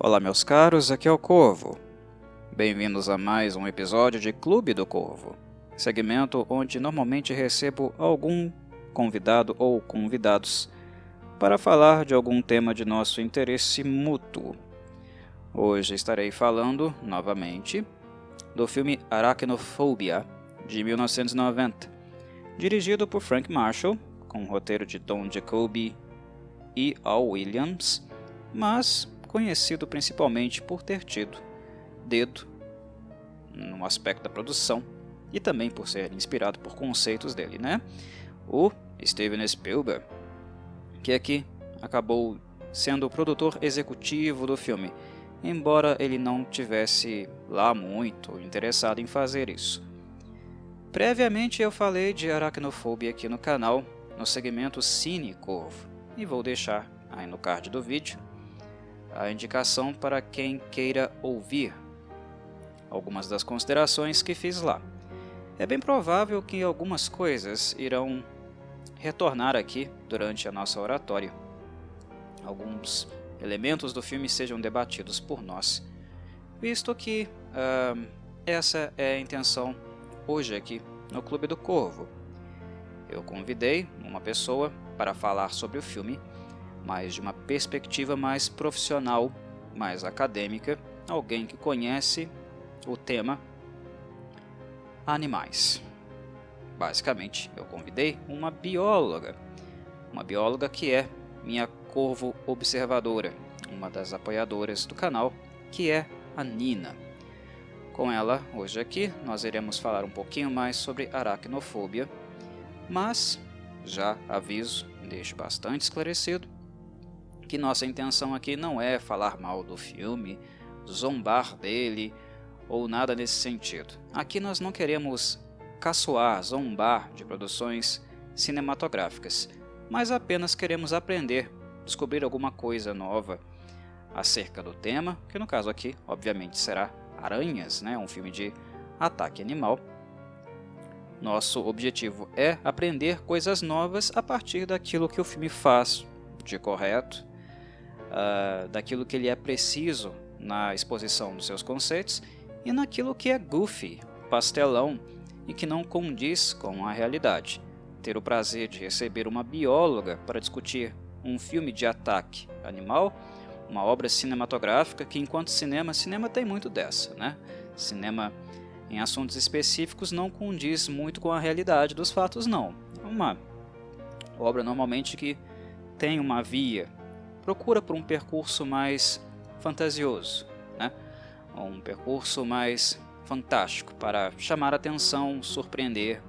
Olá meus caros, aqui é o Corvo. Bem-vindos a mais um episódio de Clube do Corvo, segmento onde normalmente recebo algum convidado ou convidados para falar de algum tema de nosso interesse mútuo. Hoje estarei falando, novamente, do filme Arachnophobia, de 1990, dirigido por Frank Marshall, com o roteiro de Don Jacoby e Al Williams, mas conhecido principalmente por ter tido dedo no aspecto da produção e também por ser inspirado por conceitos dele, né? O Steven Spielberg, que aqui acabou sendo o produtor executivo do filme, embora ele não tivesse lá muito interessado em fazer isso. Previamente eu falei de Aracnofobia aqui no canal, no segmento Cine Corvo, e vou deixar aí no card do vídeo a indicação para quem queira ouvir algumas das considerações que fiz lá. É bem provável que algumas coisas irão retornar aqui durante a nossa oratória. Alguns elementos do filme sejam debatidos por nós, visto que essa é a intenção hoje aqui no Clube do Corvo. Eu convidei uma pessoa para falar sobre o filme, mas de uma perspectiva mais profissional, mais acadêmica, alguém que conhece o tema animais. Basicamente, eu convidei uma bióloga que é minha corvo observadora, uma das apoiadoras do canal, que é a Nina. Com ela, hoje aqui, nós iremos falar um pouquinho mais sobre aracnofobia, mas já aviso, deixo bastante esclarecido, que nossa intenção aqui não é falar mal do filme, zombar dele ou nada nesse sentido. Aqui nós não queremos caçoar, zombar de produções cinematográficas, mas apenas queremos aprender, descobrir alguma coisa nova acerca do tema, que no caso aqui, obviamente, será Aranhas, né? Um filme de ataque animal. Nosso objetivo é aprender coisas novas a partir daquilo que o filme faz de correto, daquilo que ele é preciso na exposição dos seus conceitos e naquilo que é goofy, pastelão e que não condiz com a realidade. Ter o prazer de receber uma bióloga para discutir um filme de ataque animal, uma obra cinematográfica que, enquanto cinema tem muito dessa, né? Cinema em assuntos específicos não condiz muito com a realidade dos fatos, não. É uma obra normalmente que tem uma via, procura por um percurso mais fantasioso, né? Um percurso mais fantástico para chamar a atenção, surpreender,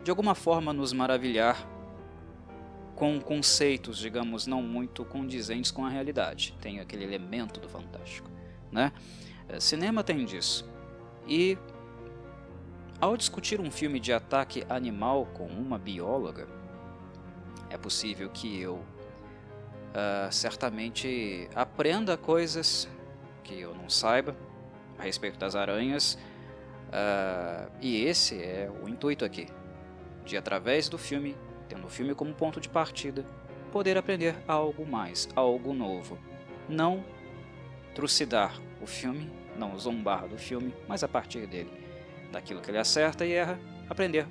de alguma forma nos maravilhar com conceitos, digamos, não muito condizentes com a realidade. Tem aquele elemento do fantástico, né? Cinema tem disso. E ao discutir um filme de ataque animal com uma bióloga, é possível que eu certamente aprenda coisas que eu não saiba a respeito das aranhas, e esse é o intuito aqui, de através do filme, tendo o filme como ponto de partida, poder aprender algo mais, algo novo. Não trucidar o filme, não zombar do filme, mas a partir dele, daquilo que ele acerta e erra, aprender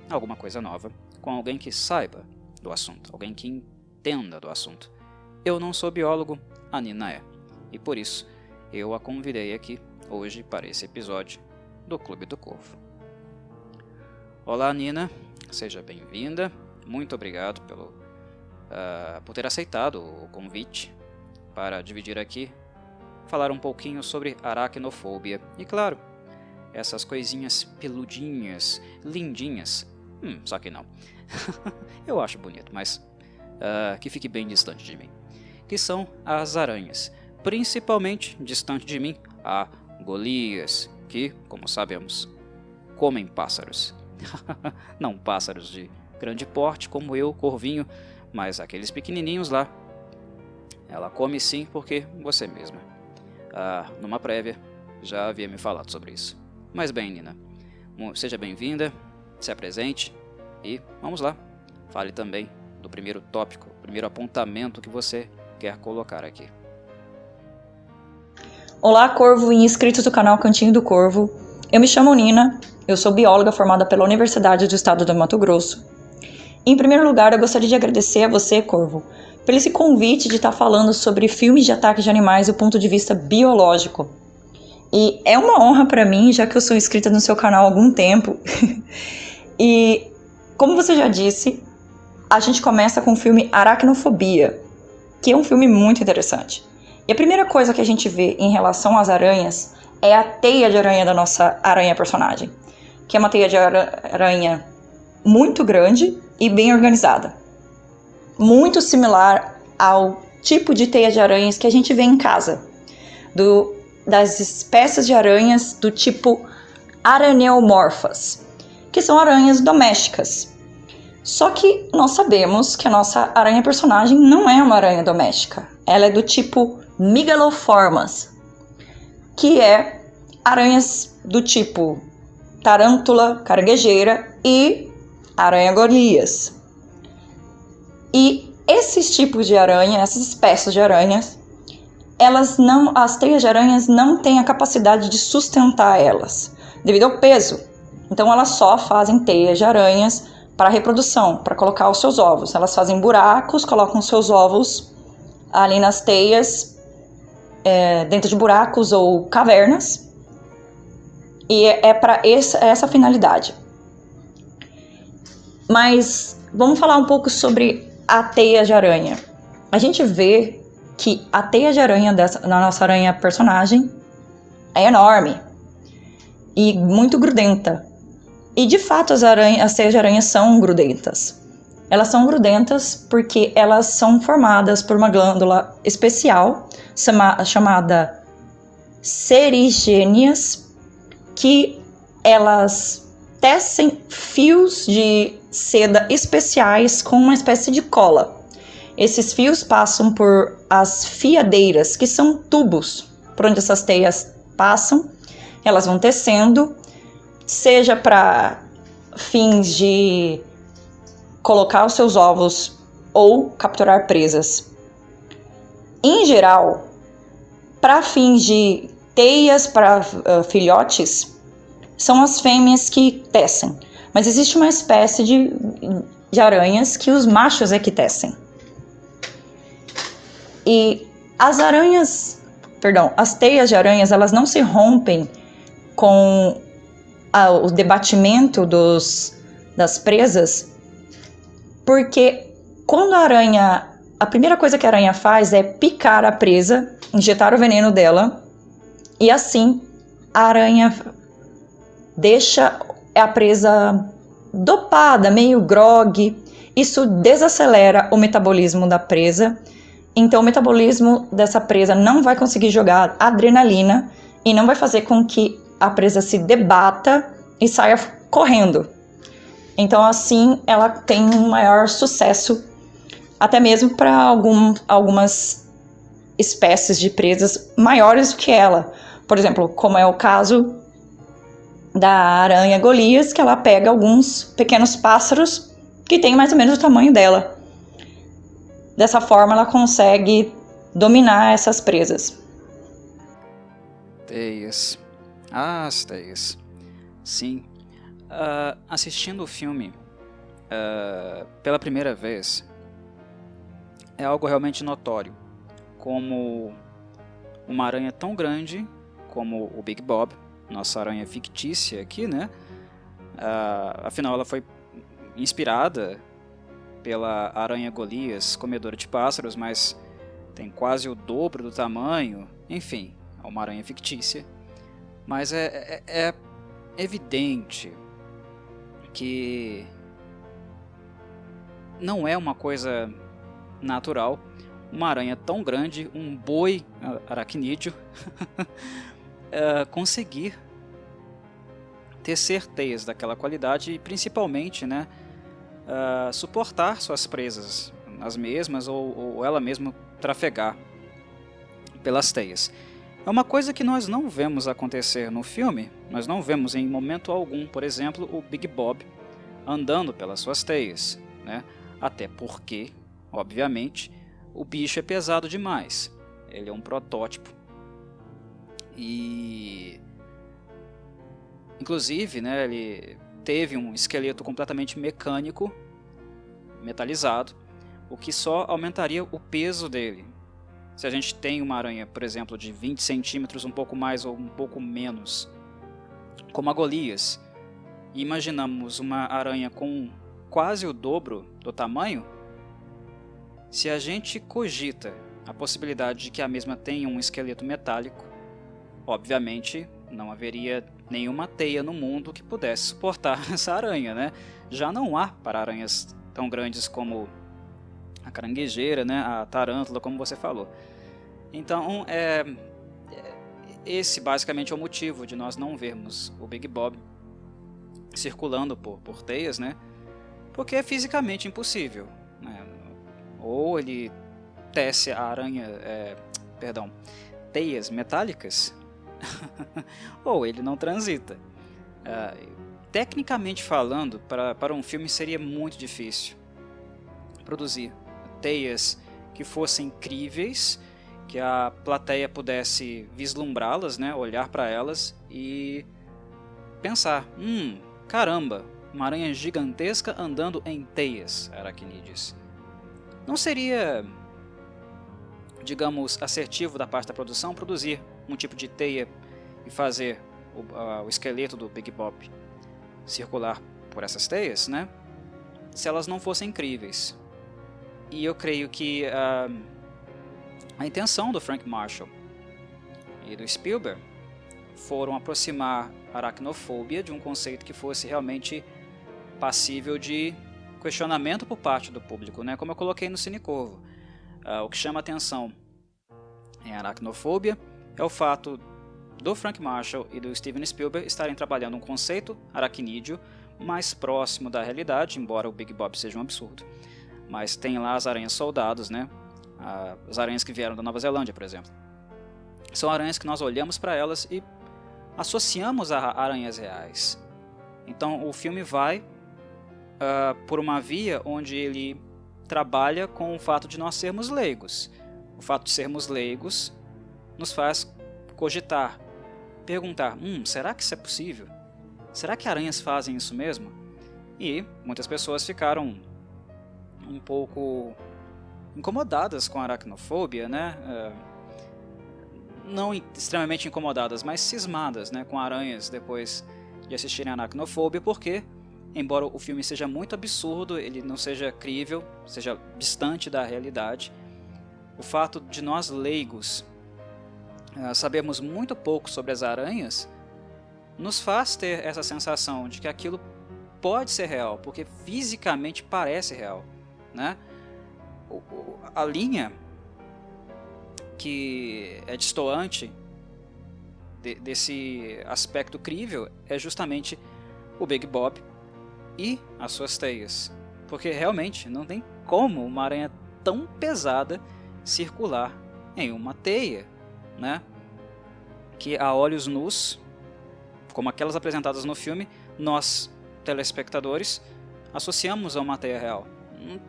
alguma coisa nova com alguém que saiba do assunto, alguém que entenda do assunto. Eu não sou biólogo, a Nina é, e por isso eu a convidei aqui hoje para esse episódio do Clube do Corvo. Olá Nina, seja bem-vinda, muito obrigado por ter aceitado o convite para dividir aqui, falar um pouquinho sobre aracnofobia e, claro, essas coisinhas peludinhas, lindinhas, só que não, eu acho bonito, mas que fique bem distante de mim, que são as aranhas, principalmente distante de mim a Golias, que, como sabemos, comem pássaros. Não pássaros de grande porte como eu, Corvinho, mas aqueles pequenininhos lá. Ela come sim porque você mesma, numa prévia, já havia me falado sobre isso. Mas bem, Nina, seja bem-vinda, se apresente e vamos lá. Fale também do primeiro tópico, primeiro apontamento que você quer colocar aqui. Olá, Corvo e inscritos do canal Cantinho do Corvo. Eu me chamo Nina, eu sou bióloga formada pela Universidade do Estado do Mato Grosso. Em primeiro lugar, eu gostaria de agradecer a você, Corvo, pelo esse convite de estar falando sobre filmes de ataque de animais do ponto de vista biológico. E é uma honra para mim, já que eu sou inscrita no seu canal há algum tempo. E, como você já disse, a gente começa com o filme Aracnofobia, que é um filme muito interessante. E a primeira coisa que a gente vê em relação às aranhas é a teia de aranha da nossa aranha-personagem, que é uma teia de aranha muito grande e bem organizada. Muito similar ao tipo de teia de aranhas que a gente vê em casa, das espécies de aranhas do tipo araneomorfas, que são aranhas domésticas. Só que nós sabemos que a nossa aranha-personagem não é uma aranha doméstica. Ela é do tipo Migaloformas, que é aranhas do tipo tarântula, caranguejeira e aranha-golias. E esses tipos de aranha, essas espécies de aranhas, as teias de aranhas não têm a capacidade de sustentar elas, devido ao peso. Então elas só fazem teias de aranhas para reprodução, para colocar os seus ovos. Elas fazem buracos, colocam os seus ovos ali nas teias, dentro de buracos ou cavernas, e é para essa finalidade. Mas vamos falar um pouco sobre a teia de aranha. A gente vê que a teia de aranha na nossa aranha personagem é enorme e muito grudenta. E de fato as teias de aranha são grudentas. Elas são grudentas porque elas são formadas por uma glândula especial chamada serigênias, que elas tecem fios de seda especiais com uma espécie de cola. Esses fios passam por as fiadeiras, que são tubos por onde essas teias passam. Elas vão tecendo, seja para fins de colocar os seus ovos ou capturar presas. Em geral, para fins de teias para filhotes, são as fêmeas que tecem. Mas existe uma espécie de aranhas que os machos é que tecem. E as teias de aranhas, elas não se rompem com o debatimento das presas, porque quando a primeira coisa que a aranha faz é picar a presa, injetar o veneno dela, e assim a aranha deixa a presa dopada, meio grogue. Isso desacelera o metabolismo da presa, então o metabolismo dessa presa não vai conseguir jogar adrenalina e não vai fazer com que a presa se debata e saia correndo. Então assim ela tem um maior sucesso, até mesmo para algumas espécies de presas maiores do que ela. Por exemplo, como é o caso da aranha Golias, que ela pega alguns pequenos pássaros que têm mais ou menos o tamanho dela. Dessa forma ela consegue dominar essas presas. Teias. As teias. Sim. Assistindo o filme pela primeira vez, é algo realmente notório. Como uma aranha tão grande como o Big Bob, nossa aranha fictícia aqui, né? Afinal, ela foi inspirada pela aranha Golias, comedora de pássaros, mas tem quase o dobro do tamanho. Enfim, é uma aranha fictícia. Mas é evidente que não é uma coisa natural uma aranha tão grande, um boi aracnídeo, conseguir tecer teias daquela qualidade e principalmente, né, suportar suas presas, as mesmas ou ela mesma trafegar pelas teias. É uma coisa que nós não vemos acontecer no filme, nós não vemos em momento algum, por exemplo, o Big Bob andando pelas suas teias, né? Até porque, obviamente, o bicho é pesado demais. Ele é um protótipo. E inclusive, né, ele teve um esqueleto completamente mecânico, metalizado, o que só aumentaria o peso dele. Se a gente tem uma aranha, por exemplo, de 20 centímetros, um pouco mais ou um pouco menos, como a Golias, e imaginamos uma aranha com quase o dobro do tamanho, se a gente cogita a possibilidade de que a mesma tenha um esqueleto metálico, obviamente não haveria nenhuma teia no mundo que pudesse suportar essa aranha, né? Já não há para aranhas tão grandes como a caranguejeira, né? A tarântula, como você falou. Então, esse basicamente é o motivo de nós não vermos o Big Bob circulando por teias, né? Porque é fisicamente impossível, né? Ou ele tece a aranha, teias metálicas, ou ele não transita. Tecnicamente falando, para um filme seria muito difícil produzir teias que fossem críveis, que a plateia pudesse vislumbrá-las, né, olhar para elas e pensar, caramba, uma aranha gigantesca andando em teias aracnídeas. Não seria, digamos, assertivo da parte da produção produzir um tipo de teia e fazer o esqueleto do Big Bob circular por essas teias, né? Se elas não fossem incríveis. E eu creio que a intenção do Frank Marshall e do Spielberg foram aproximar a aracnofobia de um conceito que fosse realmente passível de questionamento por parte do público, né? Como eu coloquei no Cine Corvo. O que chama atenção em aracnofobia é o fato do Frank Marshall e do Steven Spielberg estarem trabalhando um conceito aracnídeo mais próximo da realidade, embora o Big Bob seja um absurdo. Mas tem lá as aranhas soldados, né? As aranhas que vieram da Nova Zelândia, por exemplo. São aranhas que nós olhamos para elas e associamos a aranhas reais. Então o filme vai por uma via onde ele trabalha com o fato de nós sermos leigos. O fato de sermos leigos nos faz cogitar, perguntar, será que isso é possível? Será que aranhas fazem isso mesmo? E muitas pessoas ficaram um pouco incomodadas com a aracnofobia, né? Não extremamente incomodadas, mas cismadas, né, com aranhas depois de assistirem a aracnofobia, porque, embora o filme seja muito absurdo, ele não seja crível, seja distante da realidade, o fato de nós leigos sabermos muito pouco sobre as aranhas nos faz ter essa sensação de que aquilo pode ser real, porque fisicamente parece real, né? A linha que é destoante desse aspecto crível é justamente o Big Bob e as suas teias, porque realmente não tem como uma aranha tão pesada circular em uma teia, né? Que a olhos nus, como aquelas apresentadas no filme, nós, telespectadores, associamos a uma teia real.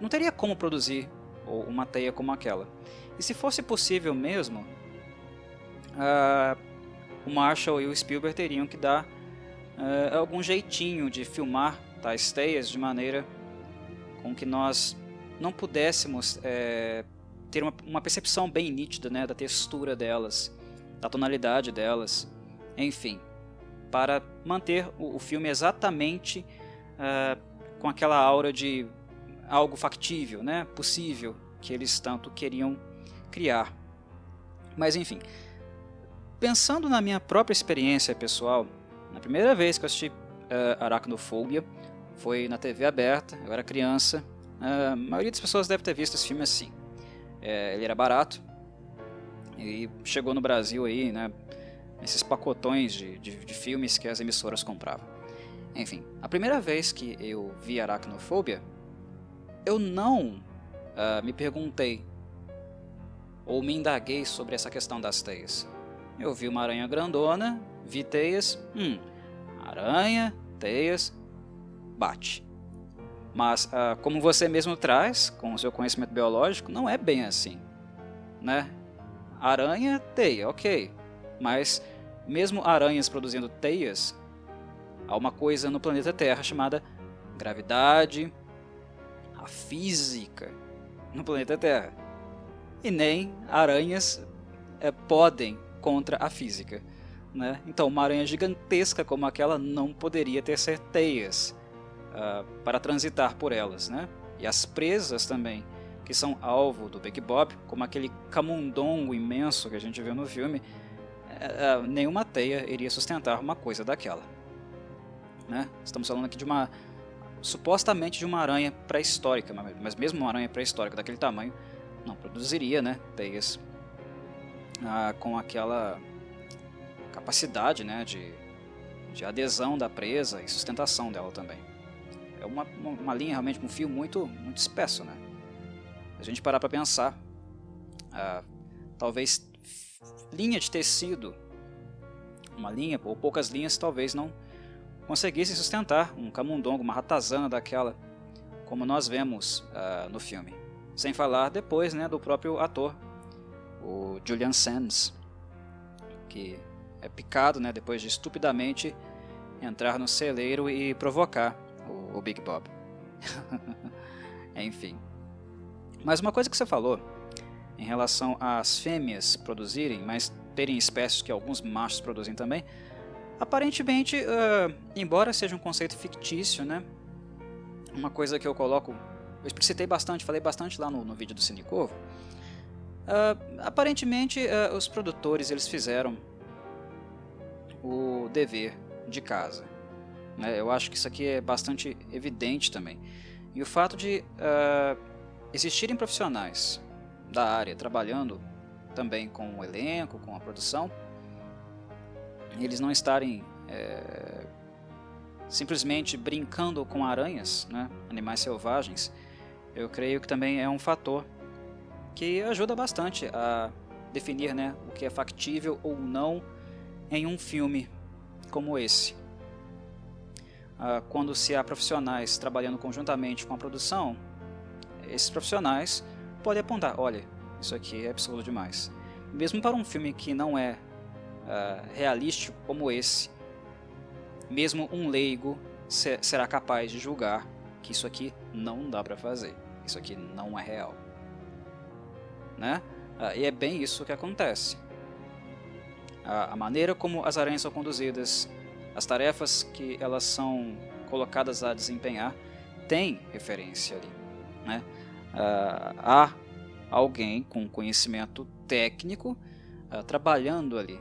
Não teria como produzir uma teia como aquela. E se fosse possível mesmo, o Marshall e o Spielberg teriam que dar algum jeitinho de filmar tais teias de maneira com que nós não pudéssemos ter uma percepção bem nítida, né, da textura delas, da tonalidade delas, enfim, para manter o filme exatamente com aquela aura de algo factível, né, possível, que eles tanto queriam criar. Mas enfim, pensando na minha própria experiência pessoal, na primeira vez que eu assisti Aracnofobia, foi na TV aberta, eu era criança, a maioria das pessoas deve ter visto esse filme assim. Ele era barato e chegou no Brasil aí, né, esses pacotões de filmes que as emissoras compravam. Enfim, a primeira vez que eu vi Aracnofobia, eu não me perguntei ou me indaguei sobre essa questão das teias. Eu vi uma aranha grandona, vi teias, aranha, teias, bate. Mas, como você mesmo traz, com o seu conhecimento biológico, não é bem assim, né? Aranha, teia, ok. Mas, mesmo aranhas produzindo teias, há uma coisa no planeta Terra chamada gravidade, a física no planeta Terra. E nem aranhas podem contra a física, né? Então, uma aranha gigantesca como aquela não poderia ter teias para transitar por elas, né? E as presas também, que são alvo do Big Bob, como aquele camundongo imenso que a gente viu no filme, nenhuma teia iria sustentar uma coisa daquela, né? Estamos falando aqui de supostamente de uma aranha pré-histórica, mas mesmo uma aranha pré-histórica daquele tamanho não produziria, né, teias com aquela capacidade, né, de adesão da presa e sustentação dela também. É uma linha, realmente, um fio muito espesso, né? A gente parar para pensar, talvez linha de tecido, uma linha ou poucas linhas, talvez não conseguisse sustentar um camundongo, uma ratazana daquela, como nós vemos no filme. Sem falar depois, né, do próprio ator, o Julian Sands, que é picado, né, depois de estupidamente entrar no celeiro e provocar o Big Bob. Enfim. Mas uma coisa que você falou em relação às fêmeas produzirem, mas terem espécies que alguns machos produzem também, aparentemente, embora seja um conceito fictício, né, uma coisa que eu explicitei bastante, falei bastante lá no vídeo do Cine Corvo, aparentemente os produtores eles fizeram o dever de casa, né? Eu acho que isso aqui é bastante evidente também. E o fato de existirem profissionais da área trabalhando também com o elenco, com a produção, eles não estarem simplesmente brincando com aranhas, né, animais selvagens, eu creio que também é um fator que ajuda bastante a definir, né, o que é factível ou não em um filme como esse. Quando se há profissionais trabalhando conjuntamente com a produção, esses profissionais podem apontar, olha, isso aqui é absurdo demais. Mesmo para um filme que não é realístico como esse, mesmo um leigo será capaz de julgar que isso aqui não dá para fazer, isso aqui não é real, né? E é bem isso que acontece. A maneira como as aranhas são conduzidas, as tarefas que elas são colocadas a desempenhar, tem referência ali, né? Há alguém com conhecimento técnico trabalhando ali.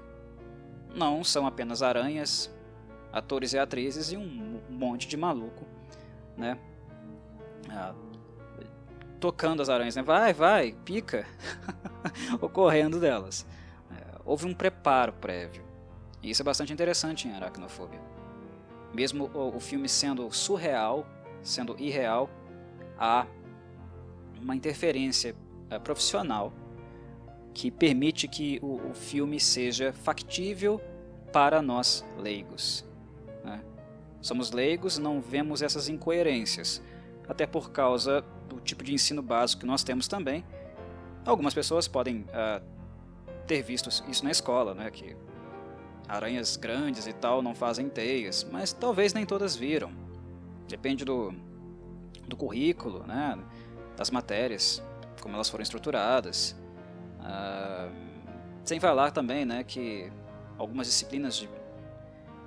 Não são apenas aranhas, atores e atrizes e um monte de maluco, né? Tocando as aranhas, né? Vai, pica, ou correndo delas. Houve um preparo prévio. E isso é bastante interessante em Aracnofobia. Mesmo o filme sendo surreal, sendo irreal, há uma interferência profissional que permite que o filme seja factível para nós leigos, né? Somos leigos, não vemos essas incoerências, até por causa do tipo de ensino básico que nós temos também. Algumas pessoas podem ter visto isso na escola, né, que aranhas grandes e tal não fazem teias, mas talvez nem todas viram. Depende do currículo, né, das matérias, como elas foram estruturadas. Sem falar também, né, que algumas disciplinas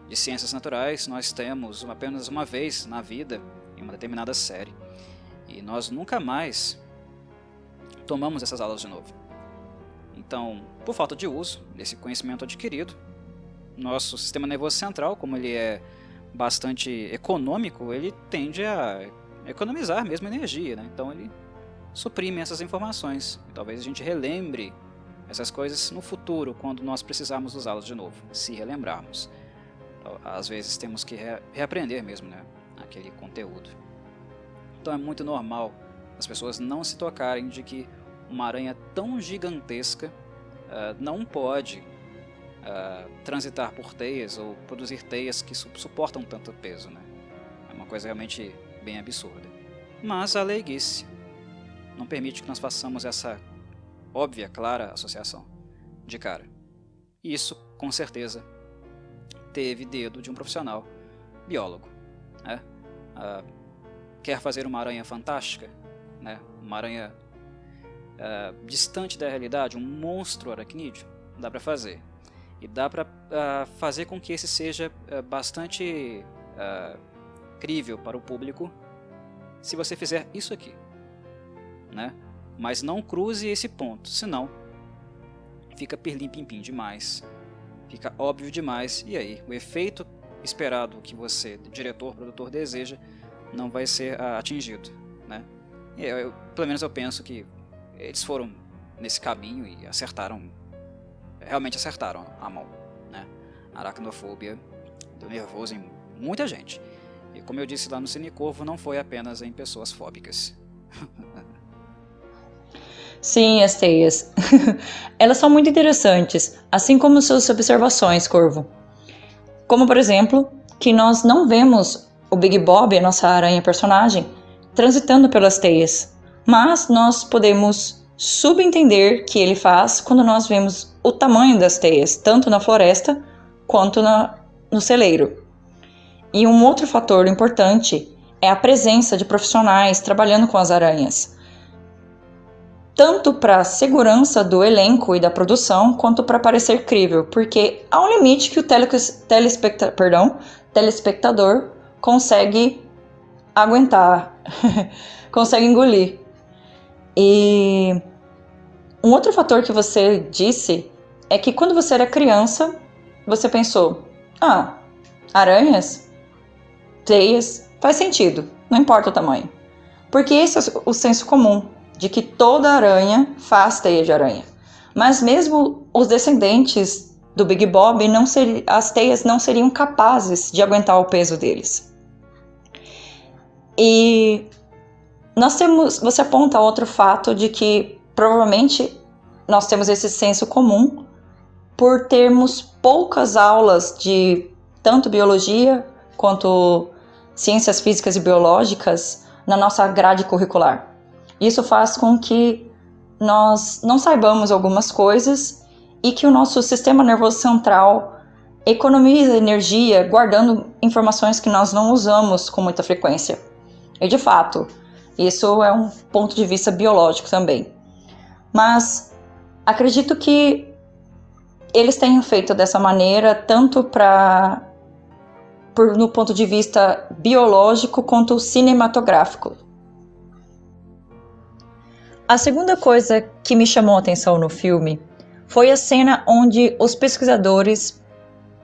de ciências naturais nós temos apenas uma vez na vida, em uma determinada série, e nós nunca mais tomamos essas aulas de novo. Então, por falta de uso desse conhecimento adquirido, nosso sistema nervoso central, como ele é bastante econômico, ele tende a economizar mesmo energia, né? Então ele suprime essas informações. E talvez a gente relembre essas coisas no futuro, quando nós precisarmos usá-las de novo, se relembrarmos. Às vezes temos que reaprender mesmo, né, aquele conteúdo. Então é muito normal as pessoas não se tocarem de que uma aranha tão gigantesca não pode transitar por teias ou produzir teias que suportam tanto peso, né? É uma coisa realmente bem absurda. mas a leiguice não permite que nós façamos essa óbvia, clara associação de cara. E isso, com certeza, teve dedo de um profissional biólogo, né? Quer fazer uma aranha fantástica, né? Uma aranha distante da realidade, um monstro aracnídeo? Dá para fazer. E dá para fazer com que esse seja bastante crível para o público se você fizer isso aqui, né? Mas não cruze esse ponto, senão fica pirlim-pim-pim demais, fica óbvio demais, e aí o efeito esperado que você, diretor, produtor, deseja, não vai ser atingido, né? E pelo menos eu penso que eles foram nesse caminho e realmente acertaram a mão, né? A aracnofobia deu nervoso em muita gente, e como eu disse lá no Cinecorvo, não foi apenas em pessoas fóbicas. Sim, as teias. Elas são muito interessantes, assim como suas observações, Corvo. Como, por exemplo, que nós não vemos o Big Bob, a nossa aranha personagem, transitando pelas teias, mas nós podemos subentender que ele faz quando nós vemos o tamanho das teias, tanto na floresta quanto no celeiro. E um outro fator importante é a presença de profissionais trabalhando com as aranhas, tanto para a segurança do elenco e da produção, quanto para parecer crível, porque há um limite que o telespectador consegue aguentar, consegue engolir. E um outro fator que você disse é que quando você era criança, você pensou, aranhas, teias, faz sentido, não importa o tamanho. Porque esse é o senso comum, de que toda aranha faz teia de aranha. Mas mesmo os descendentes do Big Bob, as teias não seriam capazes de aguentar o peso deles. E você aponta outro fato de que provavelmente nós temos esse senso comum por termos poucas aulas de tanto biologia quanto ciências físicas e biológicas na nossa grade curricular. Isso faz com que nós não saibamos algumas coisas e que o nosso sistema nervoso central economiza energia guardando informações que nós não usamos com muita frequência. E de fato, isso é um ponto de vista biológico também. Mas acredito que eles tenham feito dessa maneira tanto no ponto de vista biológico quanto cinematográfico. A segunda coisa que me chamou a atenção no filme foi a cena onde os pesquisadores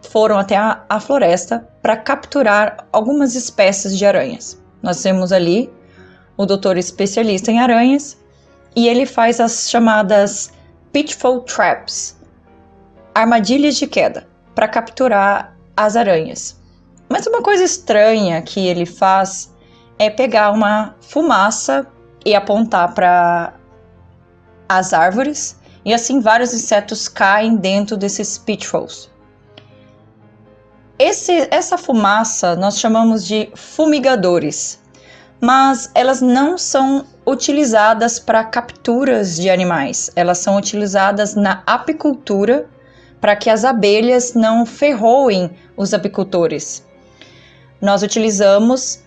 foram até a floresta para capturar algumas espécies de aranhas. Nós temos ali o doutor especialista em aranhas e ele faz as chamadas pitfall traps, armadilhas de queda, para capturar as aranhas. Mas uma coisa estranha que ele faz é pegar uma fumaça e apontar para as árvores, e assim vários insetos caem dentro desses pitfalls. Essa fumaça nós chamamos de fumigadores, mas elas não são utilizadas para capturas de animais, elas são utilizadas na apicultura para que as abelhas não ferroem os apicultores. Nós utilizamos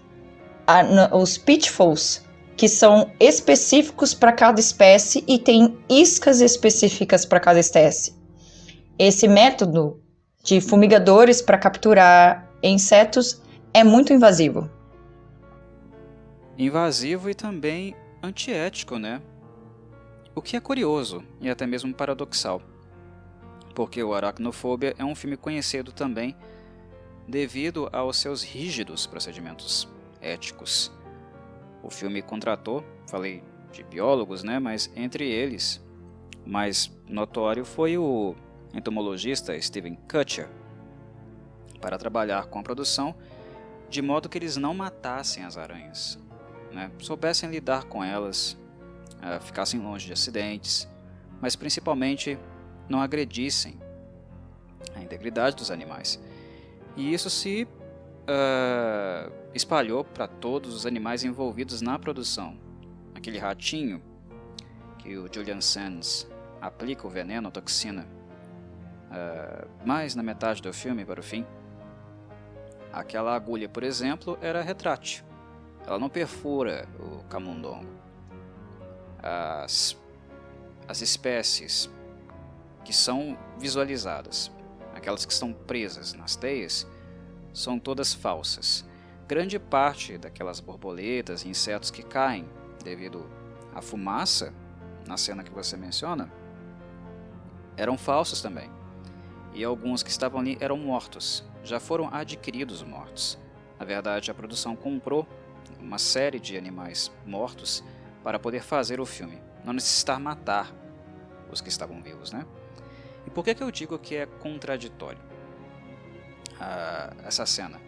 os pitfalls, que são específicos para cada espécie e tem iscas específicas para cada espécie. Esse método de fumigadores para capturar insetos é muito invasivo. Invasivo e também antiético, né? O que é curioso e até mesmo paradoxal, porque o Aracnofobia é um filme conhecido também devido aos seus rígidos procedimentos éticos. O filme contratou, falei de biólogos, né? Mas entre eles, o mais notório foi o entomologista Steven Kutcher, para trabalhar com a produção de modo que eles não matassem as aranhas, né? Soubessem lidar com elas, ficassem longe de acidentes, mas principalmente não agredissem a integridade dos animais. E isso se espalhou para todos os animais envolvidos na produção. Aquele ratinho que o Julian Sands aplica o veneno, a toxina, mais na metade do filme para o fim. Aquela agulha, por exemplo, era retrátil. Ela não perfura o camundongo. As espécies que são visualizadas, aquelas que estão presas nas teias, são todas falsas. Grande parte daquelas borboletas e insetos que caem devido à fumaça, na cena que você menciona, eram falsos também. E alguns que estavam ali eram mortos, já foram adquiridos mortos. Na verdade, a produção comprou uma série de animais mortos para poder fazer o filme, não necessitar matar os que estavam vivos, né? E por que eu digo que é contraditório essa cena?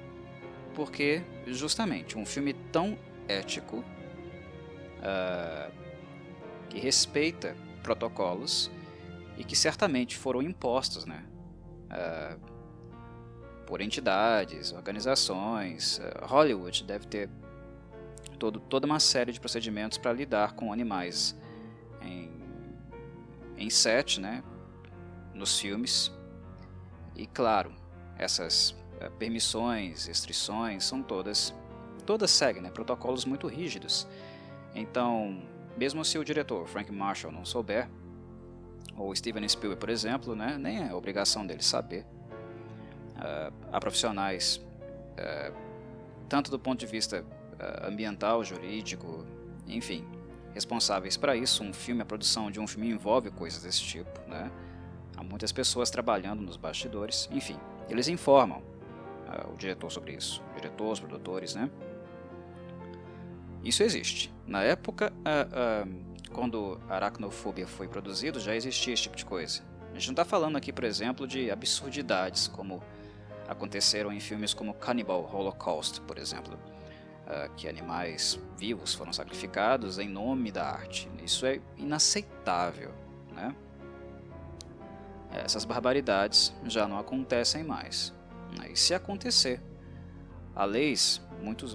Porque justamente um filme tão ético, que respeita protocolos e que certamente foram impostos, né, por entidades, organizações. Hollywood deve ter toda uma série de procedimentos para lidar com animais em set, né, nos filmes. E claro, essas permissões, restrições são todas seguem, né, protocolos muito rígidos. Então, mesmo se o diretor Frank Marshall não souber, ou Steven Spielberg, por exemplo, né, nem é obrigação dele saber, há profissionais, tanto do ponto de vista ambiental, jurídico, enfim, responsáveis para isso. A produção de um filme envolve coisas desse tipo, né? Há muitas pessoas trabalhando nos bastidores, enfim, eles informam o diretor sobre isso, o diretor, os produtores, né? Isso existe. Na época, quando Aracnofobia foi produzido, já existia esse tipo de coisa. A gente não está falando aqui, por exemplo, de absurdidades como aconteceram em filmes como Cannibal Holocaust, por exemplo, que animais vivos foram sacrificados em nome da arte. Isso é inaceitável, né? Essas barbaridades já não acontecem mais. E se acontecer, há leis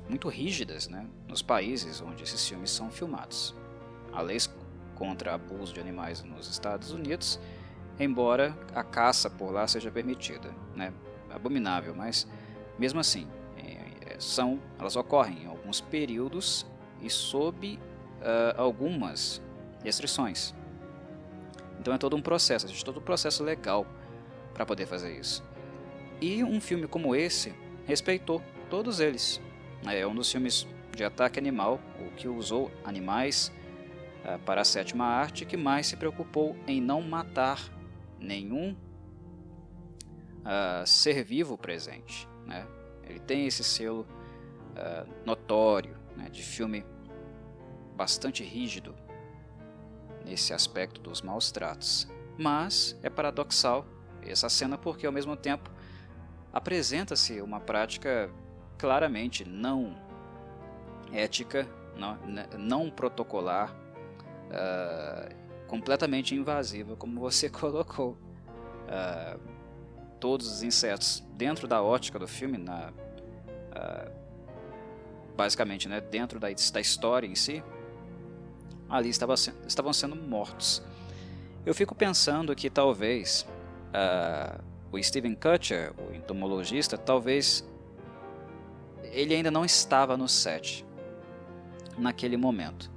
muito rígidas, né, nos países onde esses filmes são filmados. Há leis contra abuso de animais nos Estados Unidos, embora a caça por lá seja permitida, né? Abominável, mas mesmo assim elas ocorrem em alguns períodos e sob algumas restrições. Então é todo um processo, existe todo um processo legal para poder fazer isso. E um filme como esse respeitou todos eles. É um dos filmes de ataque animal, o que usou animais para a sétima arte, que mais se preocupou em não matar nenhum ser vivo presente, né? Ele tem esse selo notório, né, de filme bastante rígido nesse aspecto dos maus tratos. Mas é paradoxal essa cena porque ao mesmo tempo apresenta-se uma prática claramente não ética, não protocolar, completamente invasiva, como você colocou. Todos os insetos dentro da ótica do filme, basicamente, né, dentro da história em si, ali estavam sendo mortos. Eu fico pensando que talvez o Steven Kutcher, o entomologista, talvez ele ainda não estava no set naquele momento,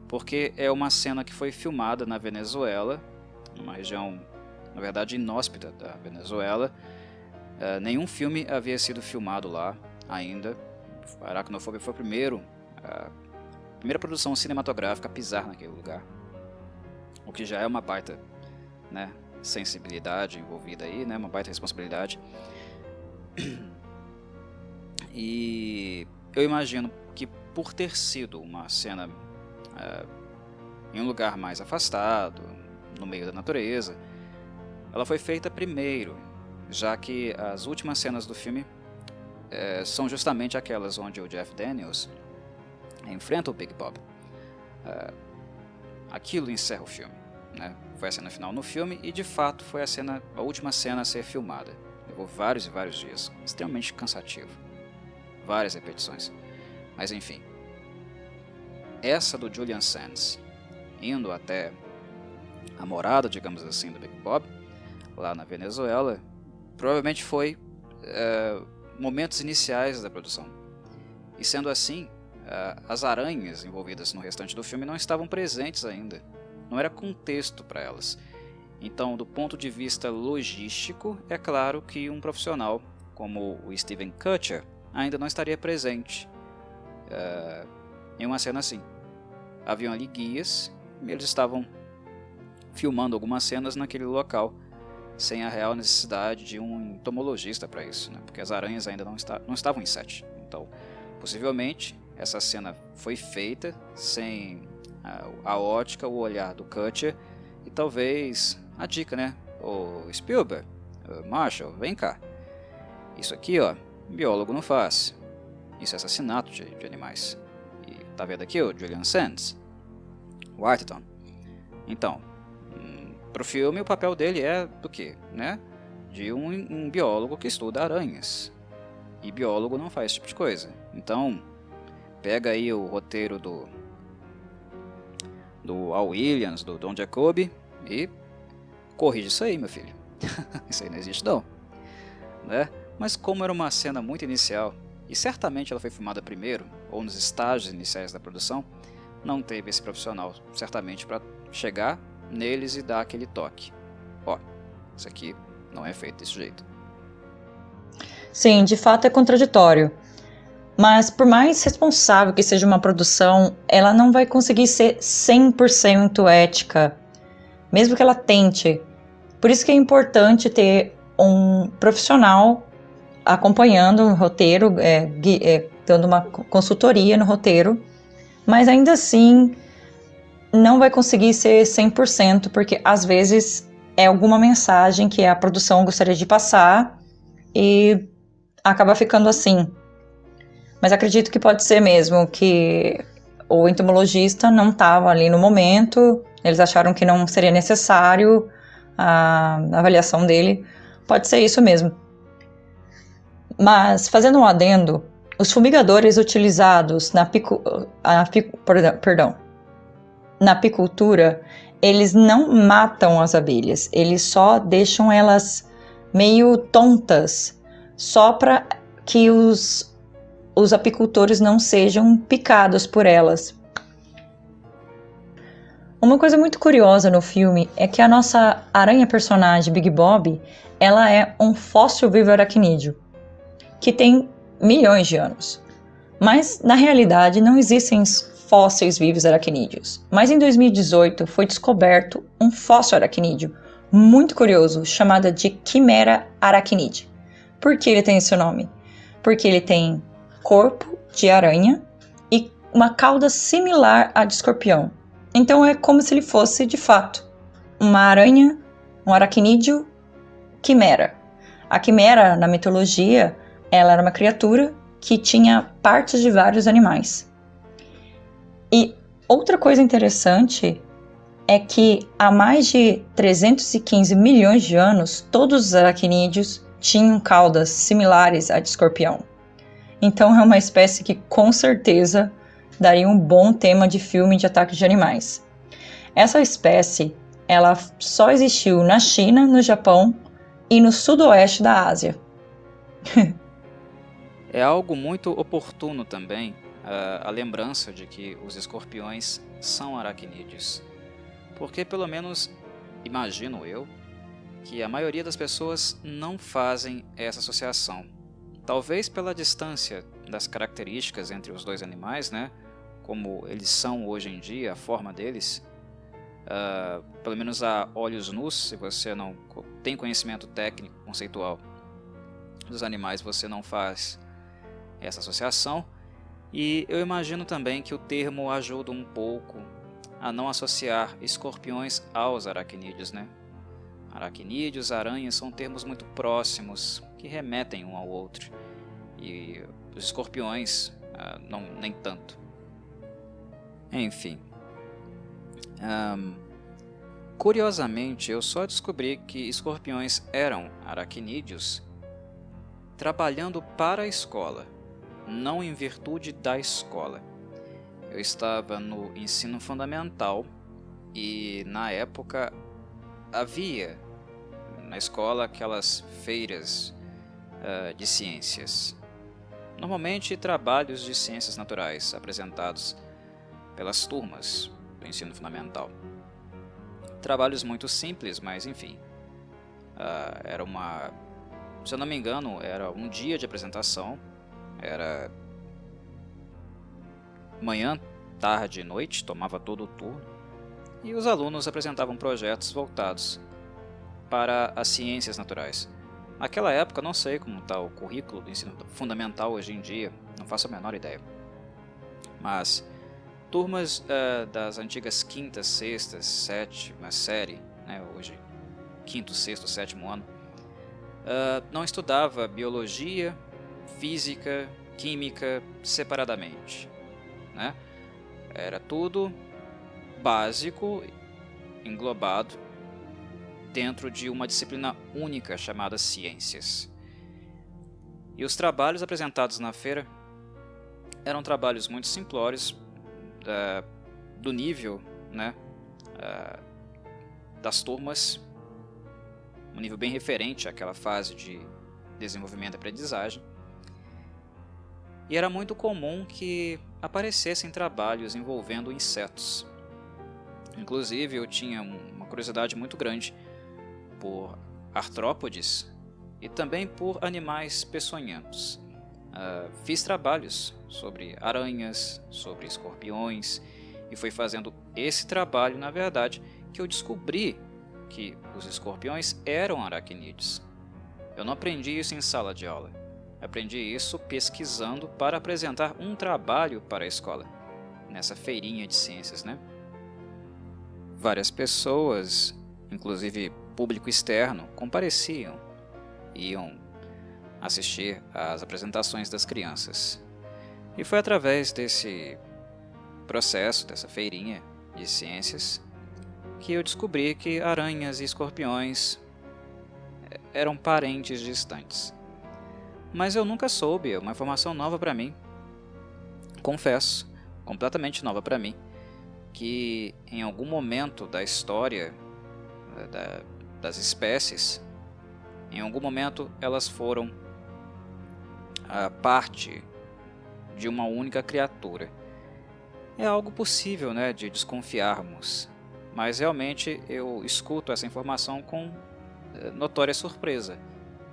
porque é uma cena que foi filmada na Venezuela, numa região, na verdade, inóspita da Venezuela. Nenhum filme havia sido filmado lá ainda. Aracnofobia foi a primeira produção cinematográfica a pisar naquele lugar, o que já é uma baita, né, sensibilidade envolvida aí, né, uma baita responsabilidade. E eu imagino que por ter sido uma cena em um lugar mais afastado, no meio da natureza, ela foi feita primeiro, já que as últimas cenas do filme são justamente aquelas onde o Jeff Daniels enfrenta o Big Bob. Aquilo encerra o filme, né? Foi a cena final no filme e de fato foi a última cena a ser filmada. Levou vários e vários dias, extremamente cansativo. várias repetições. Mas enfim, essa do Julian Sands indo até a morada, digamos assim, do Big Bob, lá na Venezuela, provavelmente foi momentos iniciais da produção. E sendo assim, as aranhas envolvidas no restante do filme não estavam presentes ainda. Não era contexto para elas. Então, do ponto de vista logístico, é claro que um profissional como o Steven Kutcher ainda não estaria presente em uma cena assim. Haviam ali guias e eles estavam filmando algumas cenas naquele local, sem a real necessidade de um entomologista para isso, né? Porque as aranhas ainda não estavam em set. Então, possivelmente, essa cena foi feita sem a ótica, o olhar do Kutcher, e talvez a dica, né? O Spielberg, Marshall, vem cá. Isso aqui, ó, biólogo não faz. Isso é assassinato de animais. E tá vendo aqui o Julian Sands? Whiteton. Então, pro filme o papel dele é do quê? Né? De um biólogo que estuda aranhas. E biólogo não faz esse tipo de coisa. Então, pega aí o roteiro do Al Williams, do Don Jacoby, e corrige isso aí, meu filho. Isso aí não existe não. Né? Mas como era uma cena muito inicial, e certamente ela foi filmada primeiro, ou nos estágios iniciais da produção, não teve esse profissional, certamente, para chegar neles e dar aquele toque. Ó, isso aqui não é feito desse jeito. Sim, de fato é contraditório. Mas por mais responsável que seja uma produção, ela não vai conseguir ser 100% ética, mesmo que ela tente. Por isso que é importante ter um profissional acompanhando o roteiro, dando uma consultoria no roteiro, mas ainda assim não vai conseguir ser 100%, porque às vezes é alguma mensagem que a produção gostaria de passar e acaba ficando assim. Mas acredito que pode ser mesmo que o entomologista não estava ali no momento, eles acharam que não seria necessário a avaliação dele. Pode ser isso mesmo. Mas, fazendo um adendo, os fumigadores utilizados na apicultura, eles não matam as abelhas, eles só deixam elas meio tontas, só para que os apicultores não sejam picados por elas. Uma coisa muito curiosa no filme é que a nossa aranha personagem Big Bob, ela é um fóssil vivo aracnídeo, que tem milhões de anos. Mas, na realidade, não existem fósseis vivos aracnídeos. Mas em 2018 foi descoberto um fóssil aracnídeo muito curioso, chamado de Quimera arachnide. Por que ele tem esse nome? Porque ele tem corpo de aranha e uma cauda similar à de escorpião. Então é como se ele fosse, de fato, uma aranha, um aracnídeo quimera. A quimera, na mitologia, ela era uma criatura que tinha partes de vários animais. E outra coisa interessante é que há mais de 315 milhões de anos, todos os aracnídeos tinham caudas similares à de escorpião. Então é uma espécie que com certeza daria um bom tema de filme de ataque de animais. Essa espécie, ela só existiu na China, no Japão e no sudoeste da Ásia. É algo muito oportuno também a lembrança de que os escorpiões são aracnídeos. Porque pelo menos, imagino eu, que a maioria das pessoas não fazem essa associação. Talvez pela distância das características entre os dois animais, né? Como eles são hoje em dia, a forma deles. Pelo menos a olhos nus, se você não tem conhecimento técnico, conceitual dos animais, você não faz essa associação. E eu imagino também que o termo ajuda um pouco a não associar escorpiões aos aracnídeos, né? Aracnídeos, aranhas são termos muito próximos que remetem um ao outro, e os escorpiões nem tanto. Enfim, curiosamente eu só descobri que escorpiões eram aracnídeos trabalhando para a escola. não em virtude da escola. Eu estava no ensino fundamental e na época havia na escola aquelas feiras de ciências. Normalmente trabalhos de ciências naturais apresentados pelas turmas do ensino fundamental. Trabalhos muito simples, mas enfim. Era uma... Se eu não me engano, era um dia de apresentação. Era manhã, tarde e noite, tomava todo o turno. E os alunos apresentavam projetos voltados para as ciências naturais. Naquela época, não sei como está o currículo do ensino fundamental hoje em dia, não faço a menor ideia. Mas turmas das antigas quinta, sexta, sétima série, né, hoje quinto, sexto, sétimo ano, não estudava biologia, física, química separadamente, né? Era tudo básico, englobado dentro de uma disciplina única chamada ciências. E os trabalhos apresentados na feira eram trabalhos muito simplórios, do nível, né, das turmas, um nível bem referente àquela fase de desenvolvimento e aprendizagem. E era muito comum que aparecessem trabalhos envolvendo insetos. Inclusive eu tinha uma curiosidade muito grande por artrópodes e também por animais peçonhentos. Fiz trabalhos sobre aranhas, sobre escorpiões, e foi fazendo esse trabalho, na verdade, que eu descobri que os escorpiões eram aracnídeos. Eu não aprendi isso em sala de aula, aprendi isso pesquisando para apresentar um trabalho para a escola, nessa feirinha de ciências, né? Várias pessoas, inclusive público externo, compareciam, iam assistir às apresentações das crianças. E foi através desse processo, dessa feirinha de ciências, que eu descobri que aranhas e escorpiões eram parentes distantes. Mas eu nunca soube, é uma informação nova para mim. Confesso, completamente nova para mim, que em algum momento da história das espécies, em algum momento elas foram a parte de uma única criatura. É algo possível, né, de desconfiarmos, mas realmente eu escuto essa informação com notória surpresa.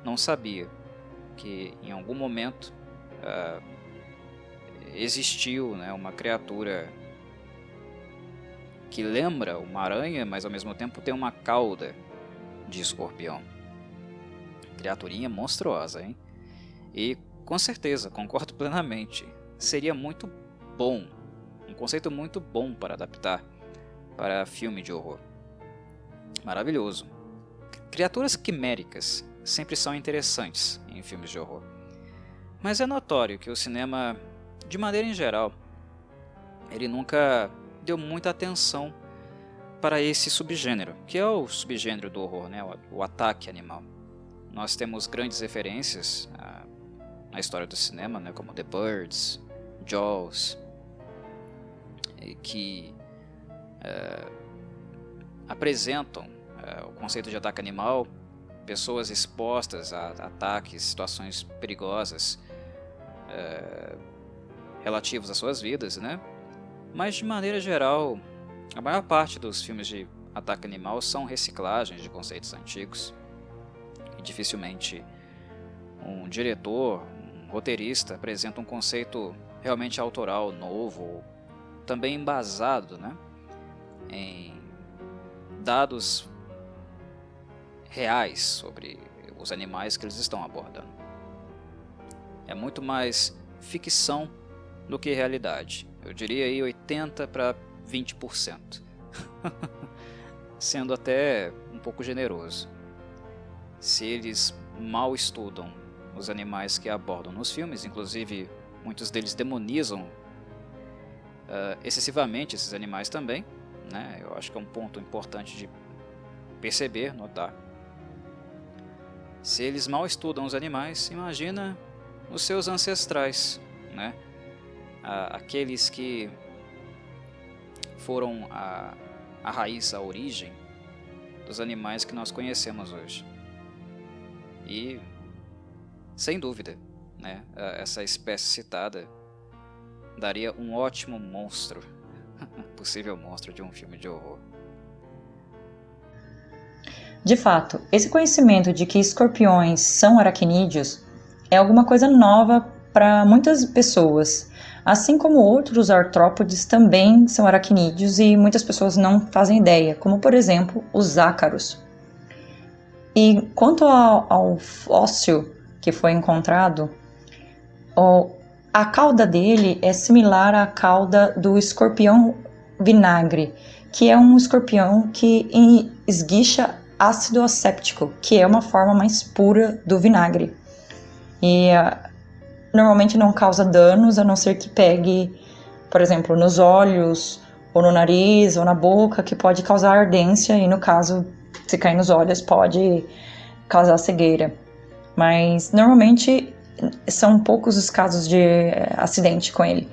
Não sabia que em algum momento existiu, né, uma criatura que lembra uma aranha, mas ao mesmo tempo tem uma cauda de escorpião. Criaturinha monstruosa, hein? E com certeza, concordo plenamente, seria muito bom, um conceito muito bom para adaptar para filme de horror. Maravilhoso. Criaturas quiméricas sempre são interessantes em filmes de horror. Mas é notório que o cinema, de maneira em geral, ele nunca deu muita atenção para esse subgênero, que é o subgênero do horror, né? O ataque animal. Nós temos grandes referências na história do cinema, né? Como The Birds, Jaws, que apresentam o conceito de ataque animal, pessoas expostas a ataques, situações perigosas relativos às suas vidas, né? Mas de maneira geral, a maior parte dos filmes de ataque animal são reciclagens de conceitos antigos. E dificilmente um diretor, um roteirista apresenta um conceito realmente autoral, novo, também embasado, né, em dados reais sobre os animais que eles estão abordando. É muito mais ficção do que realidade. Eu diria aí 80 para 20%. Sendo até um pouco generoso. Se eles mal estudam os animais que abordam nos filmes, inclusive muitos deles demonizam excessivamente esses animais também, né? Eu acho que é um ponto importante de perceber, notar. Se eles mal estudam os animais, imagina os seus ancestrais, né? Aqueles que foram a raiz, a origem dos animais que nós conhecemos hoje. E, sem dúvida, né, essa espécie citada daria um ótimo monstro, possível monstro de um filme de horror. De fato, esse conhecimento de que escorpiões são aracnídeos é alguma coisa nova para muitas pessoas, assim como outros artrópodes também são aracnídeos e muitas pessoas não fazem ideia, como por exemplo os ácaros. E quanto ao fóssil que foi encontrado, a cauda dele é similar à cauda do escorpião vinagre, que é um escorpião que esguicha ácido asséptico, que é uma forma mais pura do vinagre. E normalmente não causa danos, a não ser que pegue, por exemplo, nos olhos, ou no nariz, ou na boca, que pode causar ardência, e no caso, se cair nos olhos, pode causar cegueira. Mas normalmente são poucos os casos de acidente com ele.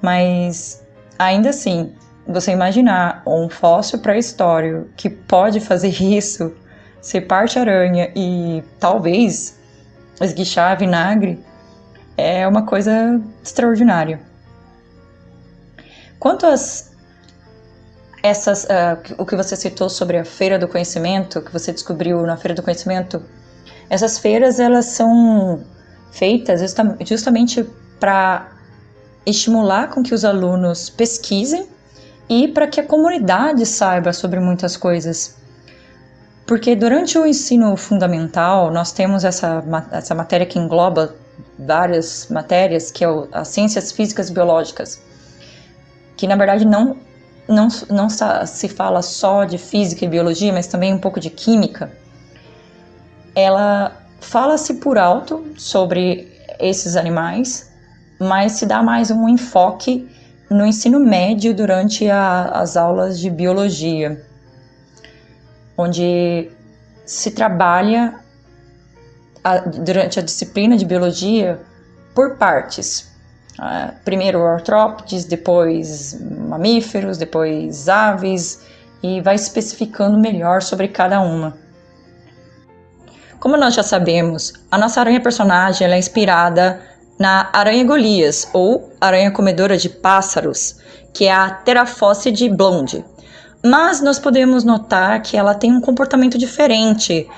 Mas ainda assim, você imaginar um fóssil pré-histórico que pode fazer isso, ser parte-aranha e talvez esguichar vinagre, é uma coisa extraordinária. Quanto o que você citou sobre a Feira do Conhecimento, que você descobriu na Feira do Conhecimento, essas feiras elas são feitas justamente para estimular com que os alunos pesquisem e para que a comunidade saiba sobre muitas coisas. Porque durante o ensino fundamental, nós temos essa matéria que engloba várias matérias, que é as ciências físicas e biológicas, que na verdade não se fala só de física e biologia, mas também um pouco de química. Ela fala-se por alto sobre esses animais, mas se dá mais um enfoque no ensino médio durante as aulas de biologia, onde se trabalha durante a disciplina de biologia por partes. Primeiro artrópodes, depois mamíferos, depois aves, e vai especificando melhor sobre cada uma. Como nós já sabemos, a nossa aranha personagem ela é inspirada na aranha Golias, ou aranha comedora de pássaros, que é a Theraphosid blonde. Mas nós podemos notar que ela tem um comportamento diferente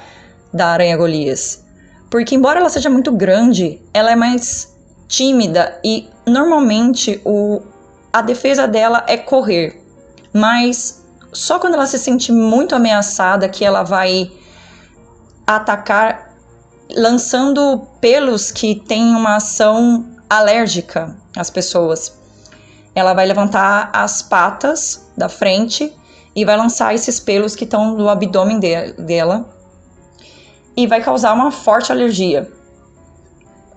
da aranha Golias, porque embora ela seja muito grande, ela é mais tímida e normalmente a defesa dela é correr, mas só quando ela se sente muito ameaçada que ela vai atacar lançando pelos que têm uma ação alérgica às pessoas. Ela vai levantar as patas da frente e vai lançar esses pelos que estão no abdômen dela e vai causar uma forte alergia.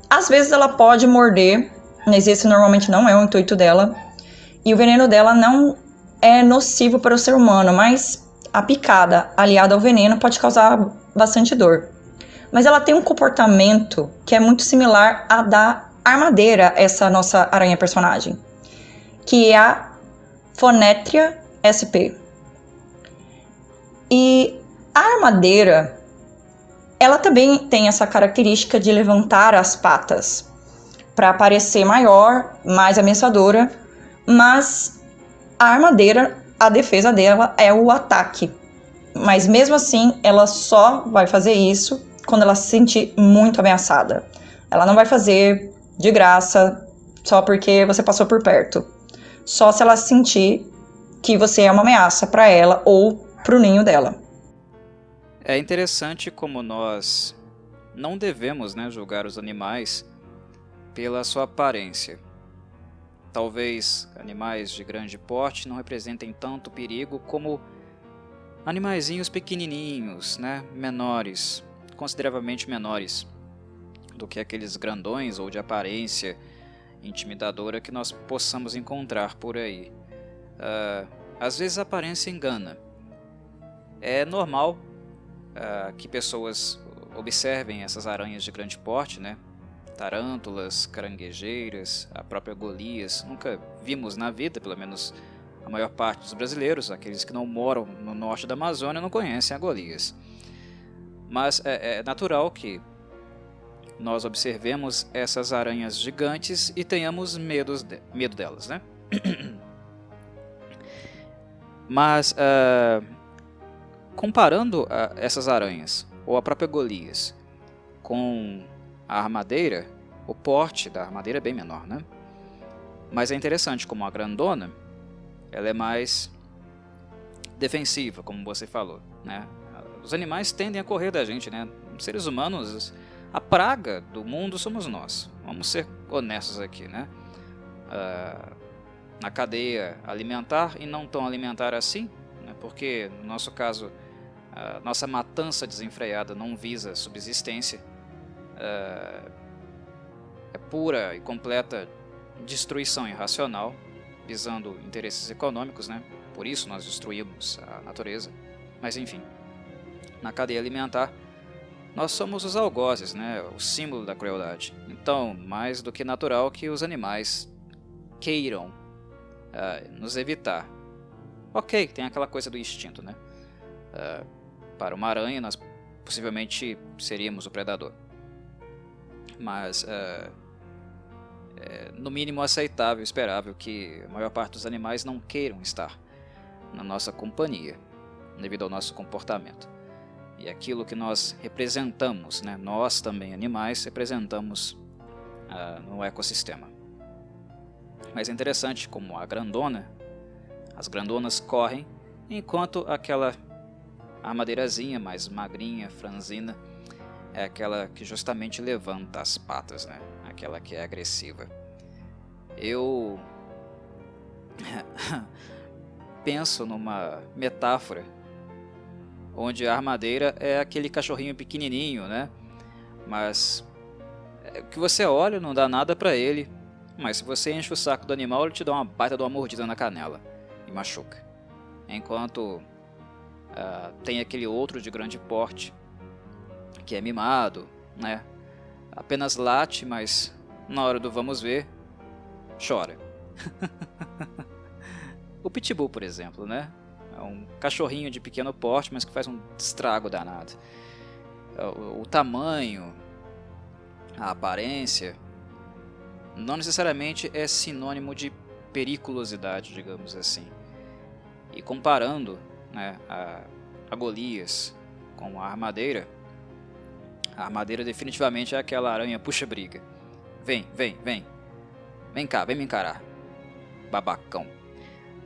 Às vezes ela pode morder, mas esse normalmente não é o intuito dela, e o veneno dela não é nocivo para o ser humano, mas a picada aliada ao veneno pode causar bastante dor. Mas ela tem um comportamento que é muito similar à da armadeira, essa nossa aranha personagem, que é a Phonettria sp. E a armadeira, ela também tem essa característica de levantar as patas para parecer maior, mais ameaçadora, mas a armadeira, a defesa dela é o ataque. Mas mesmo assim, ela só vai fazer isso quando ela se sentir muito ameaçada. Ela não vai fazer de graça só porque você passou por perto. Só se ela sentir que você é uma ameaça para ela ou para o ninho dela. É interessante como nós não devemos, julgar os animais pela sua aparência. Talvez animais de grande porte não representem tanto perigo como animaizinhos pequenininhos, menores, consideravelmente menores do que aqueles grandões ou de aparência intimidadora que nós possamos encontrar por aí. Às vezes a aparência engana. É normal que pessoas observem essas aranhas de grande porte, tarântulas, caranguejeiras, a própria Golias. Nunca vimos na vida, pelo menos a maior parte dos brasileiros, aqueles que não moram no norte da Amazônia, não conhecem a Golias. Mas é natural que nós observemos essas aranhas gigantes e tenhamos medo delas, né? Mas comparando essas aranhas, ou a própria Golias, com a armadeira, o porte da armadeira é bem menor, né? Mas é interessante como a grandona, ela é mais defensiva, como você falou, né? Os animais tendem a correr da gente, né? Os seres humanos, a praga do mundo somos nós. Vamos ser honestos aqui, né? Na cadeia alimentar e não tão alimentar assim, né? Porque no nosso caso, a nossa matança desenfreada não visa subsistência, é pura e completa destruição irracional, visando interesses econômicos, né? Por isso nós destruímos a natureza. Mas enfim, na cadeia alimentar, nós somos os algozes, né? O símbolo da crueldade. Então, mais do que natural que os animais queiram nos evitar. Ok, tem aquela coisa do instinto, né? Para uma aranha, nós possivelmente seríamos o predador. Mas no mínimo aceitável, esperável que a maior parte dos animais não queiram estar na nossa companhia, devido ao nosso comportamento. E aquilo que nós representamos, né? Nós também animais representamos no ecossistema. Mas é interessante como as grandonas correm, enquanto aquela armadeirazinha mais magrinha, franzina, é aquela que justamente levanta as patas, né? Aquela que é agressiva. Eu penso numa metáfora onde a armadeira é aquele cachorrinho pequenininho, né? Mas que você olha, não dá nada pra ele, mas se você enche o saco do animal, ele te dá uma baita de uma mordida na canela e machuca. Enquanto tem aquele outro de grande porte que é mimado, né? Apenas late, mas na hora do vamos ver, chora. O pitbull, por exemplo, né? É um cachorrinho de pequeno porte, mas que faz um estrago danado. O tamanho, a aparência, não necessariamente é sinônimo de periculosidade, digamos assim. E comparando, né, a Golias com a armadeira definitivamente é aquela aranha puxa-briga. Vem, vem, vem. Vem cá, vem me encarar. Babacão.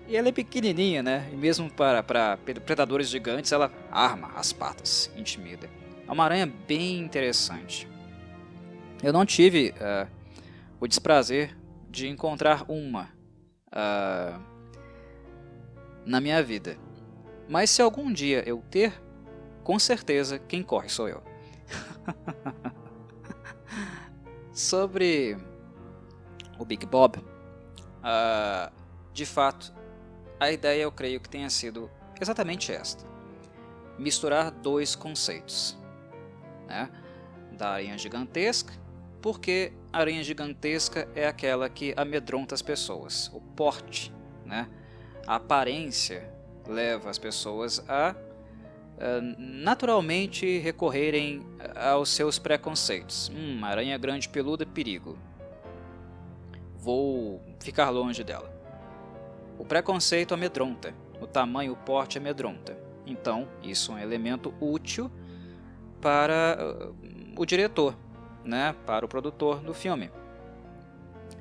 E ela é pequenininha, né? E mesmo para predadores gigantes, ela arma as patas, intimida. É uma aranha bem interessante. Eu não tive o desprazer de encontrar uma na minha vida. Mas se algum dia eu ter, com certeza quem corre sou eu. Sobre o Big Bob, de fato, a ideia eu creio que tenha sido exatamente esta: misturar dois conceitos, né? Da aranha gigantesca, porque a aranha gigantesca é aquela que amedronta as pessoas, o porte, né? A aparência leva as pessoas a naturalmente recorrerem aos seus preconceitos. Aranha grande peluda, perigo. Vou ficar longe dela. O preconceito amedronta, o tamanho, o porte amedronta. Então, isso é um elemento útil para o diretor, né? Para o produtor do filme.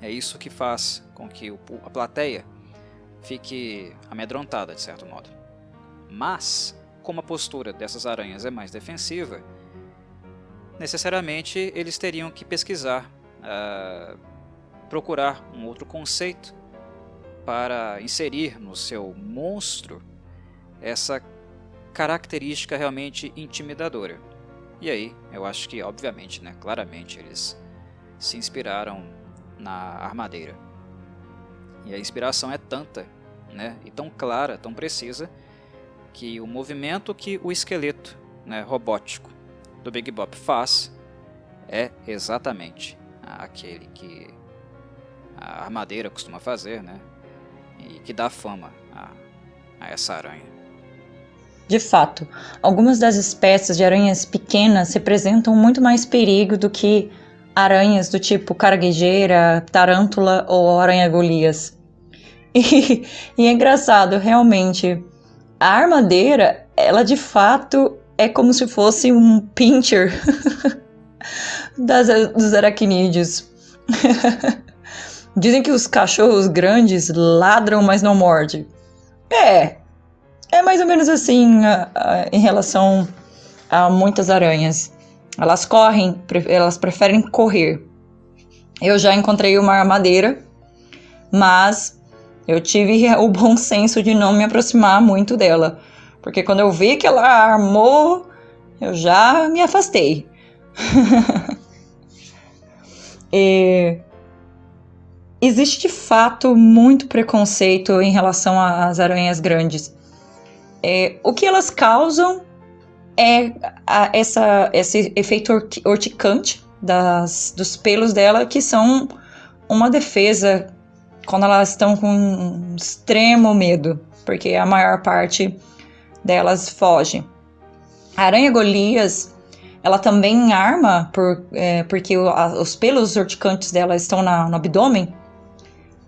É isso que faz com que a plateia fique amedrontada, de certo modo. Mas, como a postura dessas aranhas é mais defensiva, necessariamente eles teriam que pesquisar, procurar um outro conceito para inserir no seu monstro essa característica realmente intimidadora. E aí, eu acho que, obviamente, né, claramente, eles se inspiraram na armadeira. E a inspiração é tanta, né, e tão clara, tão precisa, que o movimento que o esqueleto, né, robótico do Big Bob faz é exatamente aquele que a armadeira costuma fazer, né? E que dá fama a essa aranha. De fato, algumas das espécies de aranhas pequenas representam muito mais perigo do que aranhas do tipo caranguejeira, tarântula ou aranha-golias. E é engraçado, realmente, a armadeira, ela de fato é como se fosse um pincher dos aracnídeos. Dizem que os cachorros grandes ladram, mas não mordem. É mais ou menos assim em relação a muitas aranhas. Elas correm, elas preferem correr. Eu já encontrei uma armadeira, mas eu tive o bom senso de não me aproximar muito dela. Porque quando eu vi que ela armou, eu já me afastei. Existe de fato muito preconceito em relação às aranhas grandes. O que elas causam é esse efeito urticante dos pelos dela, que são uma defesa quando elas estão com um extremo medo, porque a maior parte delas foge. A aranha-golias, ela também arma, porque os pelos urticantes dela estão no abdômen,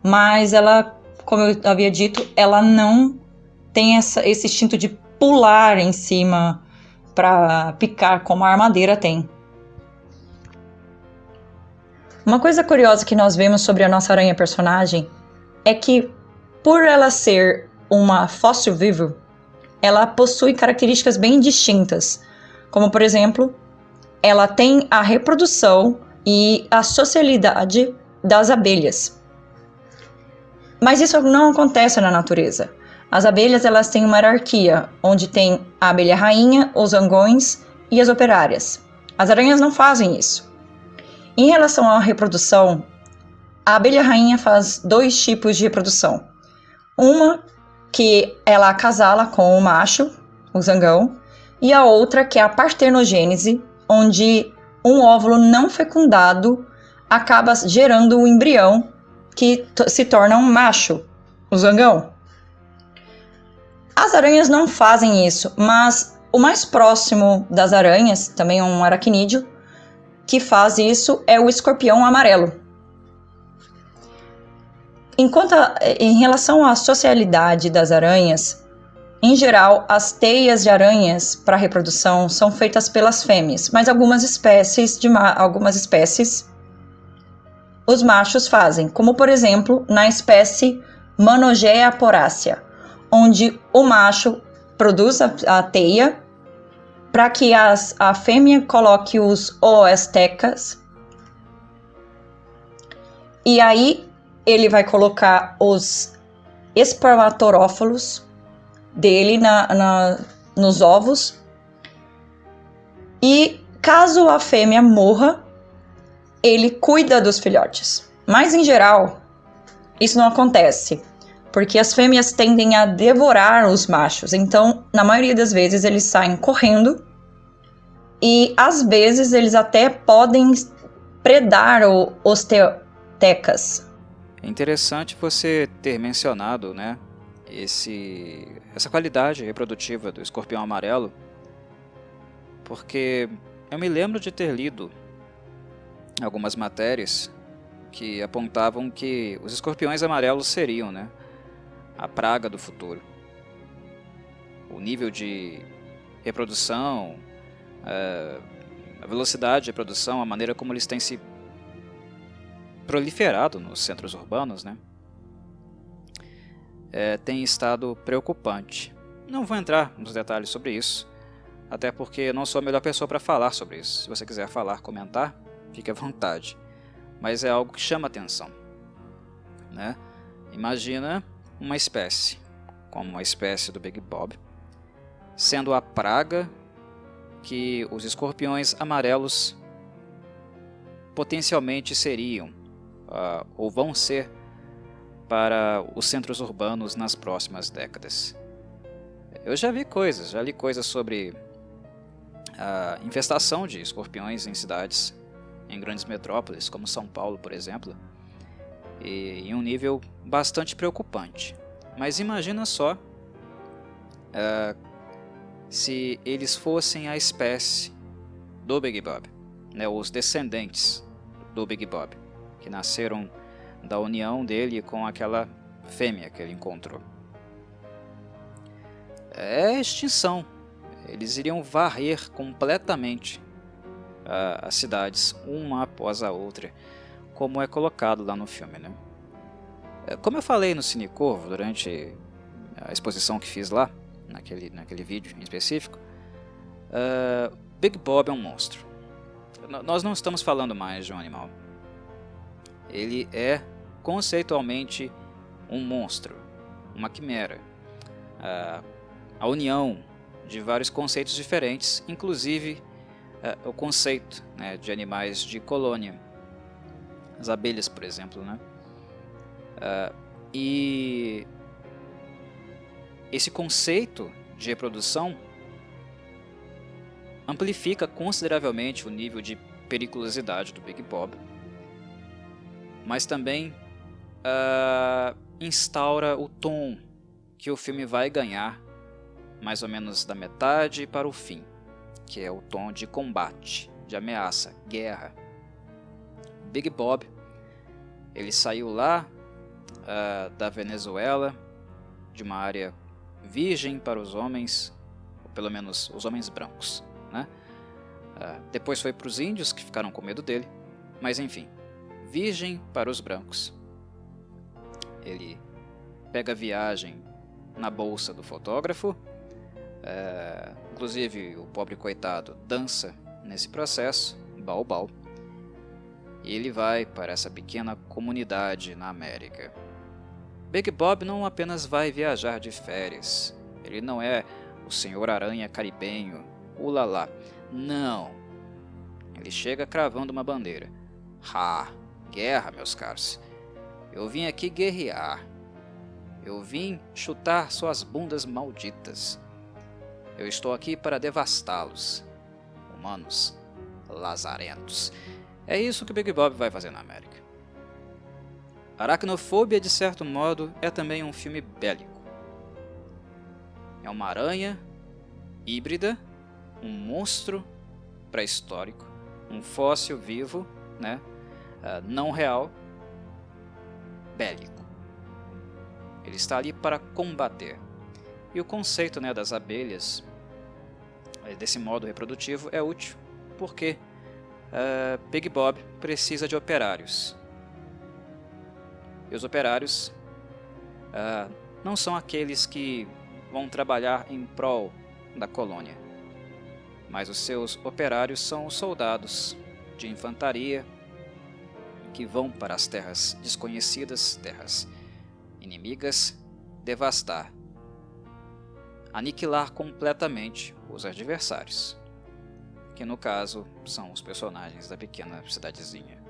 mas ela, como eu havia dito, ela não tem esse instinto de pular em cima para picar como a armadeira tem. Uma coisa curiosa que nós vemos sobre a nossa aranha personagem é que, por ela ser uma fóssil vivo, ela possui características bem distintas, como por exemplo, ela tem a reprodução e a socialidade das abelhas. Mas isso não acontece na natureza. As abelhas, elas têm uma hierarquia, onde tem a abelha rainha, os zangões e as operárias. As aranhas não fazem isso. Em relação à reprodução, a abelha rainha faz 2 tipos de reprodução. Uma que ela acasala com o macho, o zangão, e a outra que é a parternogênese, onde um óvulo não fecundado acaba gerando um embrião que se torna um macho, o zangão. As aranhas não fazem isso, mas o mais próximo das aranhas, também um aracnídeo, que faz isso é o escorpião amarelo. Em relação à socialidade das aranhas, em geral, as teias de aranhas para reprodução são feitas pelas fêmeas, mas algumas espécies os machos fazem, como por exemplo na espécie Manogea aporácea, onde o macho produz a teia para que a fêmea coloque os oostecas, e aí ele vai colocar os espermatorófilos dele nos ovos, e caso a fêmea morra, ele cuida dos filhotes. Mas em geral, isso não acontece, porque as fêmeas tendem a devorar os machos. Então, na maioria das vezes, eles saem correndo e, às vezes, eles até podem predar os tecas. É interessante você ter mencionado, né, essa qualidade reprodutiva do escorpião amarelo, porque eu me lembro de ter lido algumas matérias que apontavam que os escorpiões amarelos seriam, né, a praga do futuro. O nível de reprodução, a velocidade de reprodução, a maneira como eles têm se proliferado nos centros urbanos, né, tem estado preocupante. Não vou entrar nos detalhes sobre isso, até porque eu não sou a melhor pessoa para falar sobre isso. Se você quiser falar, comentar, fique à vontade. Mas é algo que chama atenção, né? Imagina uma espécie, como a espécie do Big Bob, sendo a praga que os escorpiões amarelos potencialmente seriam, ou vão ser, para os centros urbanos nas próximas décadas. Eu já li coisas sobre a infestação de escorpiões em cidades em grandes metrópoles, como São Paulo, por exemplo, e em um nível bastante preocupante. Mas imagina só se eles fossem a espécie do Big Bob, né, os descendentes do Big Bob, que nasceram da união dele com aquela fêmea que ele encontrou. É extinção. Eles iriam varrer completamente as cidades, uma após a outra, como é colocado lá no filme, né? Como eu falei no Cine Corvo durante a exposição que fiz lá, naquele vídeo em específico, Big Bob é um monstro. Nós não estamos falando mais de um animal. Ele é conceitualmente um monstro, uma quimera, a união de vários conceitos diferentes, inclusive o conceito, né, de animais de colônia, as abelhas, por exemplo, né? E esse conceito de reprodução amplifica consideravelmente o nível de periculosidade do Big Bob, mas também instaura o tom que o filme vai ganhar mais ou menos da metade para o fim, que é o tom de combate, de ameaça, guerra. Big Bob, ele saiu lá da Venezuela, de uma área virgem para os homens, ou pelo menos os homens brancos, né? Depois foi para os índios, que ficaram com medo dele, mas enfim, virgem para os brancos. Ele pega a viagem na bolsa do fotógrafo, inclusive o pobre coitado dança nesse processo, baobau, e ele vai para essa pequena comunidade na América. Big Bob não apenas vai viajar de férias, ele não é o Senhor Aranha caribenho, ulalá, não, ele chega cravando uma bandeira. Guerra, meus caros, eu vim aqui guerrear, eu vim chutar suas bundas malditas, eu estou aqui para devastá-los, humanos lazarentos. É isso que o Big Bob vai fazer na América. Aracnofobia, de certo modo, é também um filme bélico. É uma aranha híbrida, um monstro pré-histórico, um fóssil vivo, né, não real, bélico. Ele está ali para combater. E o conceito, né, das abelhas, desse modo reprodutivo, é útil, porque Big Bob precisa de operários. E os operários não são aqueles que vão trabalhar em prol da colônia, mas os seus operários são os soldados de infantaria que vão para as terras desconhecidas, terras inimigas, devastar, aniquilar completamente os adversários, que no caso são os personagens da pequena cidadezinha.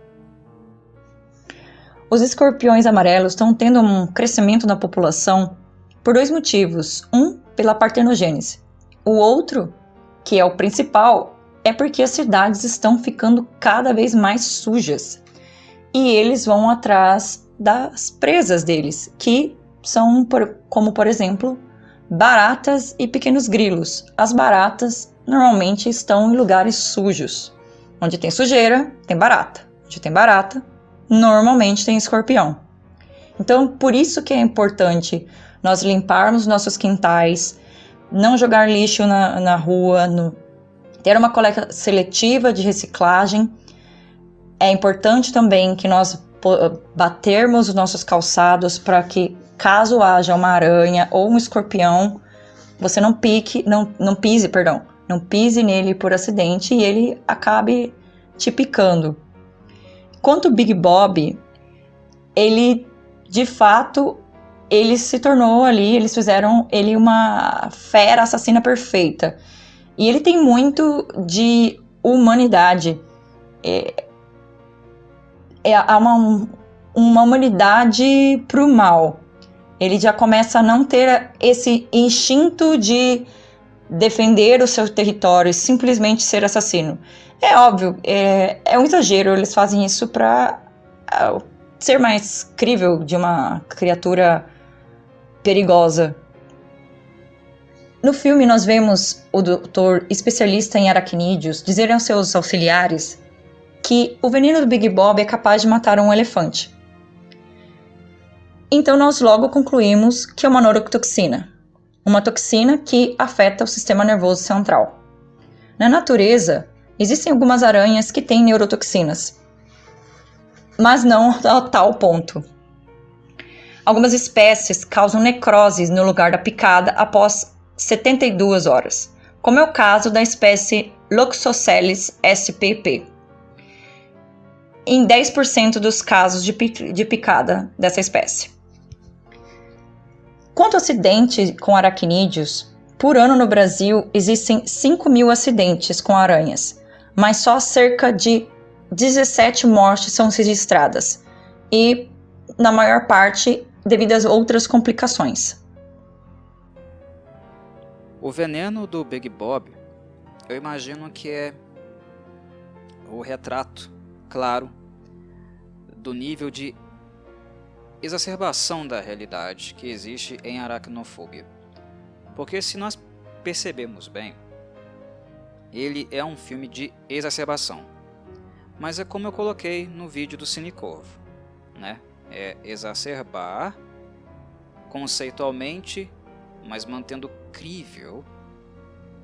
Os escorpiões amarelos estão tendo um crescimento na população por dois motivos. Um, pela partenogênese. O outro, que é o principal, é porque as cidades estão ficando cada vez mais sujas. E eles vão atrás das presas deles, que são, como por exemplo, baratas e pequenos grilos. As baratas normalmente estão em lugares sujos. Onde tem sujeira, tem barata. Onde tem barata, normalmente tem escorpião. Então, por isso que é importante nós limparmos nossos quintais, não jogar lixo na rua, ter uma coleta seletiva de reciclagem. É importante também que nós batermos os nossos calçados para que, caso haja uma aranha ou um escorpião, você não pise nele por acidente e ele acabe te picando. Quanto ao Big Bob, ele, de fato, ele se tornou ali, eles fizeram ele uma fera assassina perfeita. E ele tem muito de humanidade. Há uma humanidade pro mal. Ele já começa a não ter esse instinto de defender o seu território e simplesmente ser assassino. É óbvio, é um exagero, eles fazem isso para ser mais crível de uma criatura perigosa. No filme, nós vemos o doutor especialista em aracnídeos dizer aos seus auxiliares que o veneno do Big Bob é capaz de matar um elefante. Então, nós logo concluímos que é uma neurotoxina, uma toxina que afeta o sistema nervoso central. Na natureza, existem algumas aranhas que têm neurotoxinas, mas não a tal ponto. Algumas espécies causam necroses no lugar da picada após 72 horas, como é o caso da espécie Loxosceles spp, em 10% dos casos de picada dessa espécie. Quanto ao acidente com aracnídeos, por ano no Brasil existem 5.000 acidentes com aranhas, mas só cerca de 17 mortes são registradas, e na maior parte devido a outras complicações. O veneno do Big Bob, eu imagino que é o retrato claro do nível de exacerbação da realidade que existe em Aracnofobia. Porque se nós percebemos bem, ele é um filme de exacerbação. Mas é como eu coloquei no vídeo do Cine Corvo, né? É exacerbar conceitualmente, mas mantendo crível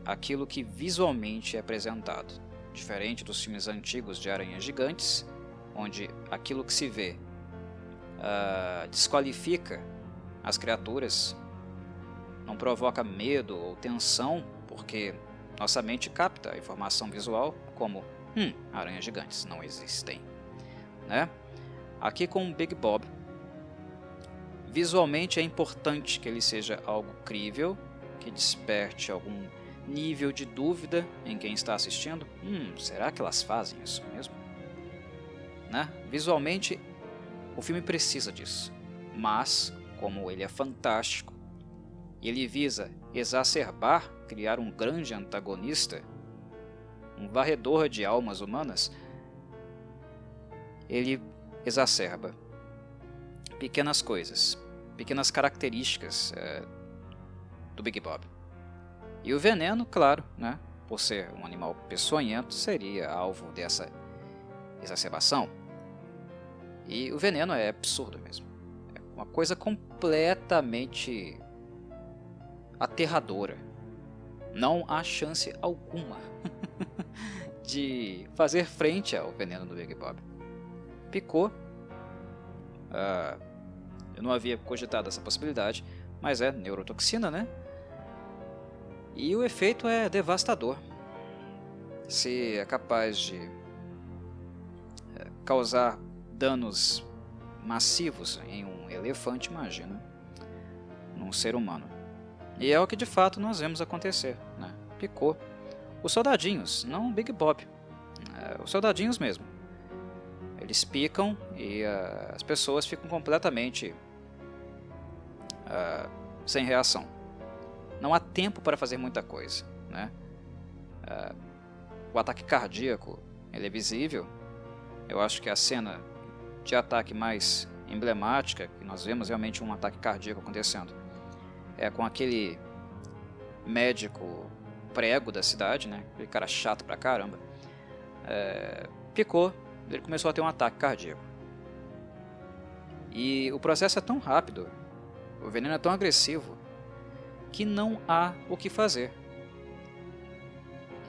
aquilo que visualmente é apresentado. Diferente dos filmes antigos de aranhas gigantes, onde aquilo que se vê desqualifica as criaturas, não provoca medo ou tensão, porque nossa mente capta a informação visual como aranhas gigantes não existem, né? Aqui com o Big Bob, visualmente é importante que ele seja algo crível, que desperte algum nível de dúvida em quem está assistindo. Será que elas fazem isso mesmo? Né? Visualmente, o filme precisa disso, mas como ele é fantástico e ele visa exacerbar, criar um grande antagonista, um varredor de almas humanas, ele exacerba pequenas coisas, pequenas características do Big Bob. E o veneno, claro, né, por ser um animal peçonhento, seria alvo dessa exacerbação. E o veneno é absurdo mesmo. É uma coisa completamente aterradora. Não há chance alguma de fazer frente ao veneno do Big Bob. Picou. Eu não havia cogitado essa possibilidade, mas é neurotoxina, né? E o efeito é devastador. Se é capaz de causar danos massivos em um elefante, imagina num ser humano. E é o que de fato nós vemos acontecer, né? Picou. Os soldadinhos, não o Big Bob. Os soldadinhos mesmo. Eles picam e as pessoas ficam completamente sem reação. Não há tempo para fazer muita coisa, né? O ataque cardíaco, ele é visível. Eu acho que a cena de ataque mais emblemática, que nós vemos realmente um ataque cardíaco acontecendo, é com aquele médico prego da cidade, né? Aquele cara chato pra caramba. Picou, ele começou a ter um ataque cardíaco. E o processo é tão rápido, o veneno é tão agressivo, que não há o que fazer.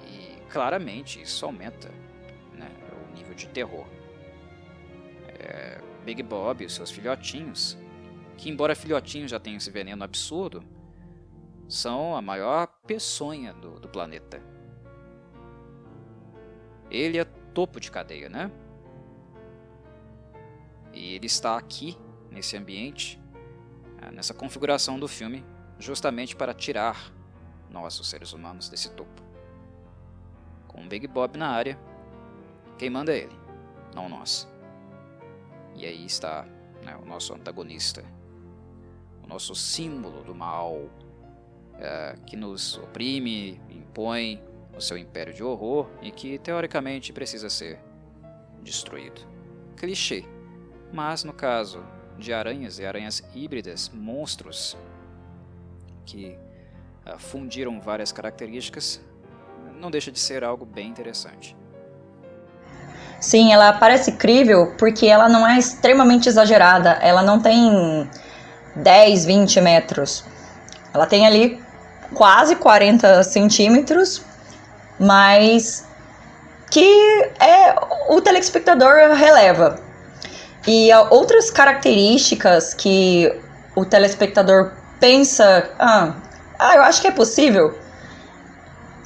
E claramente isso aumenta, né, o nível de terror. Big Bob e os seus filhotinhos, que embora filhotinhos já tenham esse veneno absurdo, são a maior peçonha do planeta. Ele é topo de cadeia, né? E ele está aqui, nesse ambiente, nessa configuração do filme, justamente para tirar nós, os seres humanos, desse topo. Com o Big Bob na área, quem manda é ele, não nós. E aí está, né, o nosso antagonista, o nosso símbolo do mal, que nos oprime, impõe o seu império de horror e que teoricamente precisa ser destruído. Clichê, mas no caso de aranhas e aranhas híbridas, monstros que fundiram várias características, não deixa de ser algo bem interessante. Sim, ela parece crível porque ela não é extremamente exagerada, ela não tem 10, 20 metros. Ela tem ali quase 40 centímetros, mas que o telespectador releva. E outras características que o telespectador pensa, eu acho que é possível,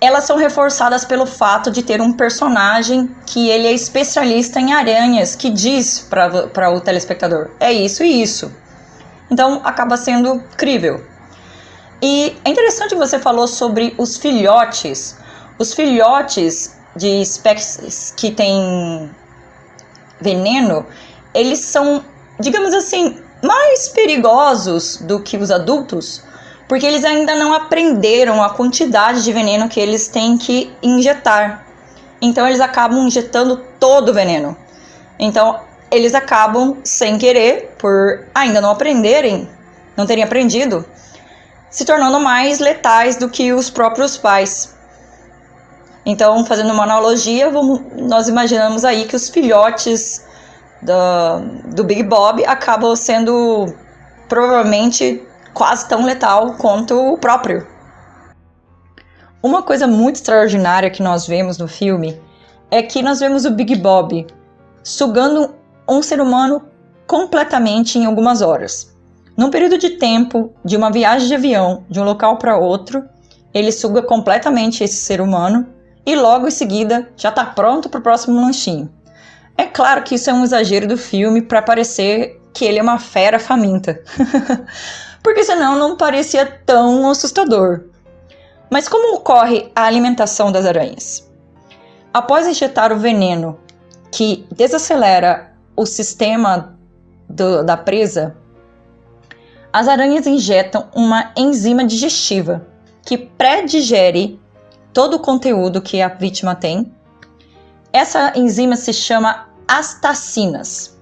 elas são reforçadas pelo fato de ter um personagem que ele é especialista em aranhas, que diz para o telespectador, é isso e isso. Então acaba sendo crível. E é interessante que você falou sobre os filhotes. Os filhotes de espécies que têm veneno, eles são, digamos assim, mais perigosos do que os adultos, porque eles ainda não aprenderam a quantidade de veneno que eles têm que injetar. Então eles acabam injetando todo o veneno. Então eles acabam, sem querer, por ainda não aprenderem, não terem aprendido, se tornando mais letais do que os próprios pais. Então, fazendo uma analogia, nós imaginamos aí que os filhotes do Big Bob acabam sendo provavelmente quase tão letal quanto o próprio. Uma coisa muito extraordinária que nós vemos no filme é que nós vemos o Big Bob sugando um ser humano completamente em algumas horas. Num período de tempo, de uma viagem de avião, de um local para outro, ele suga completamente esse ser humano e logo em seguida já está pronto para o próximo lanchinho. É claro que isso é um exagero do filme para parecer que ele é uma fera faminta, porque senão não parecia tão assustador. Mas como ocorre a alimentação das aranhas? Após injetar o veneno que desacelera o sistema da presa, as aranhas injetam uma enzima digestiva que pré-digere todo o conteúdo que a vítima tem. Essa enzima se chama astacinas.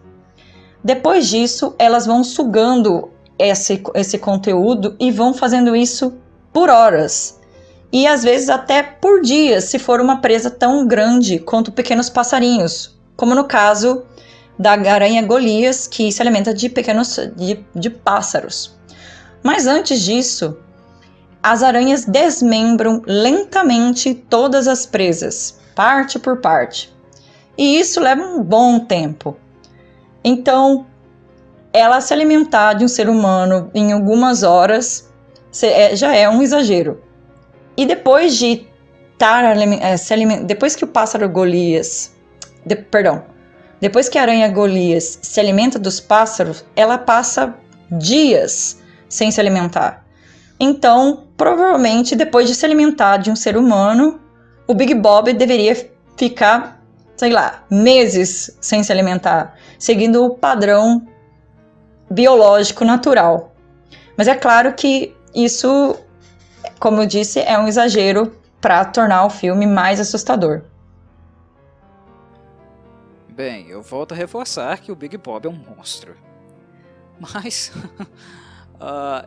Depois disso, elas vão sugando esse conteúdo e vão fazendo isso por horas. E às vezes até por dias, se for uma presa tão grande quanto pequenos passarinhos, como no caso da aranha Golias, que se alimenta de pequenos de pássaros. Mas antes disso, as aranhas desmembram lentamente todas as presas, parte por parte. E isso leva um bom tempo. Então, ela se alimentar de um ser humano em algumas horas já é um exagero. E depois de depois que o pássaro Golias, depois que a aranha Golias se alimenta dos pássaros, ela passa dias sem se alimentar. Então, provavelmente, depois de se alimentar de um ser humano, o Big Bob deveria ficar, meses sem se alimentar, seguindo o padrão biológico natural. Mas é claro que isso, como eu disse, é um exagero para tornar o filme mais assustador. Bem, eu volto a reforçar que o Big Bob é um monstro. Mas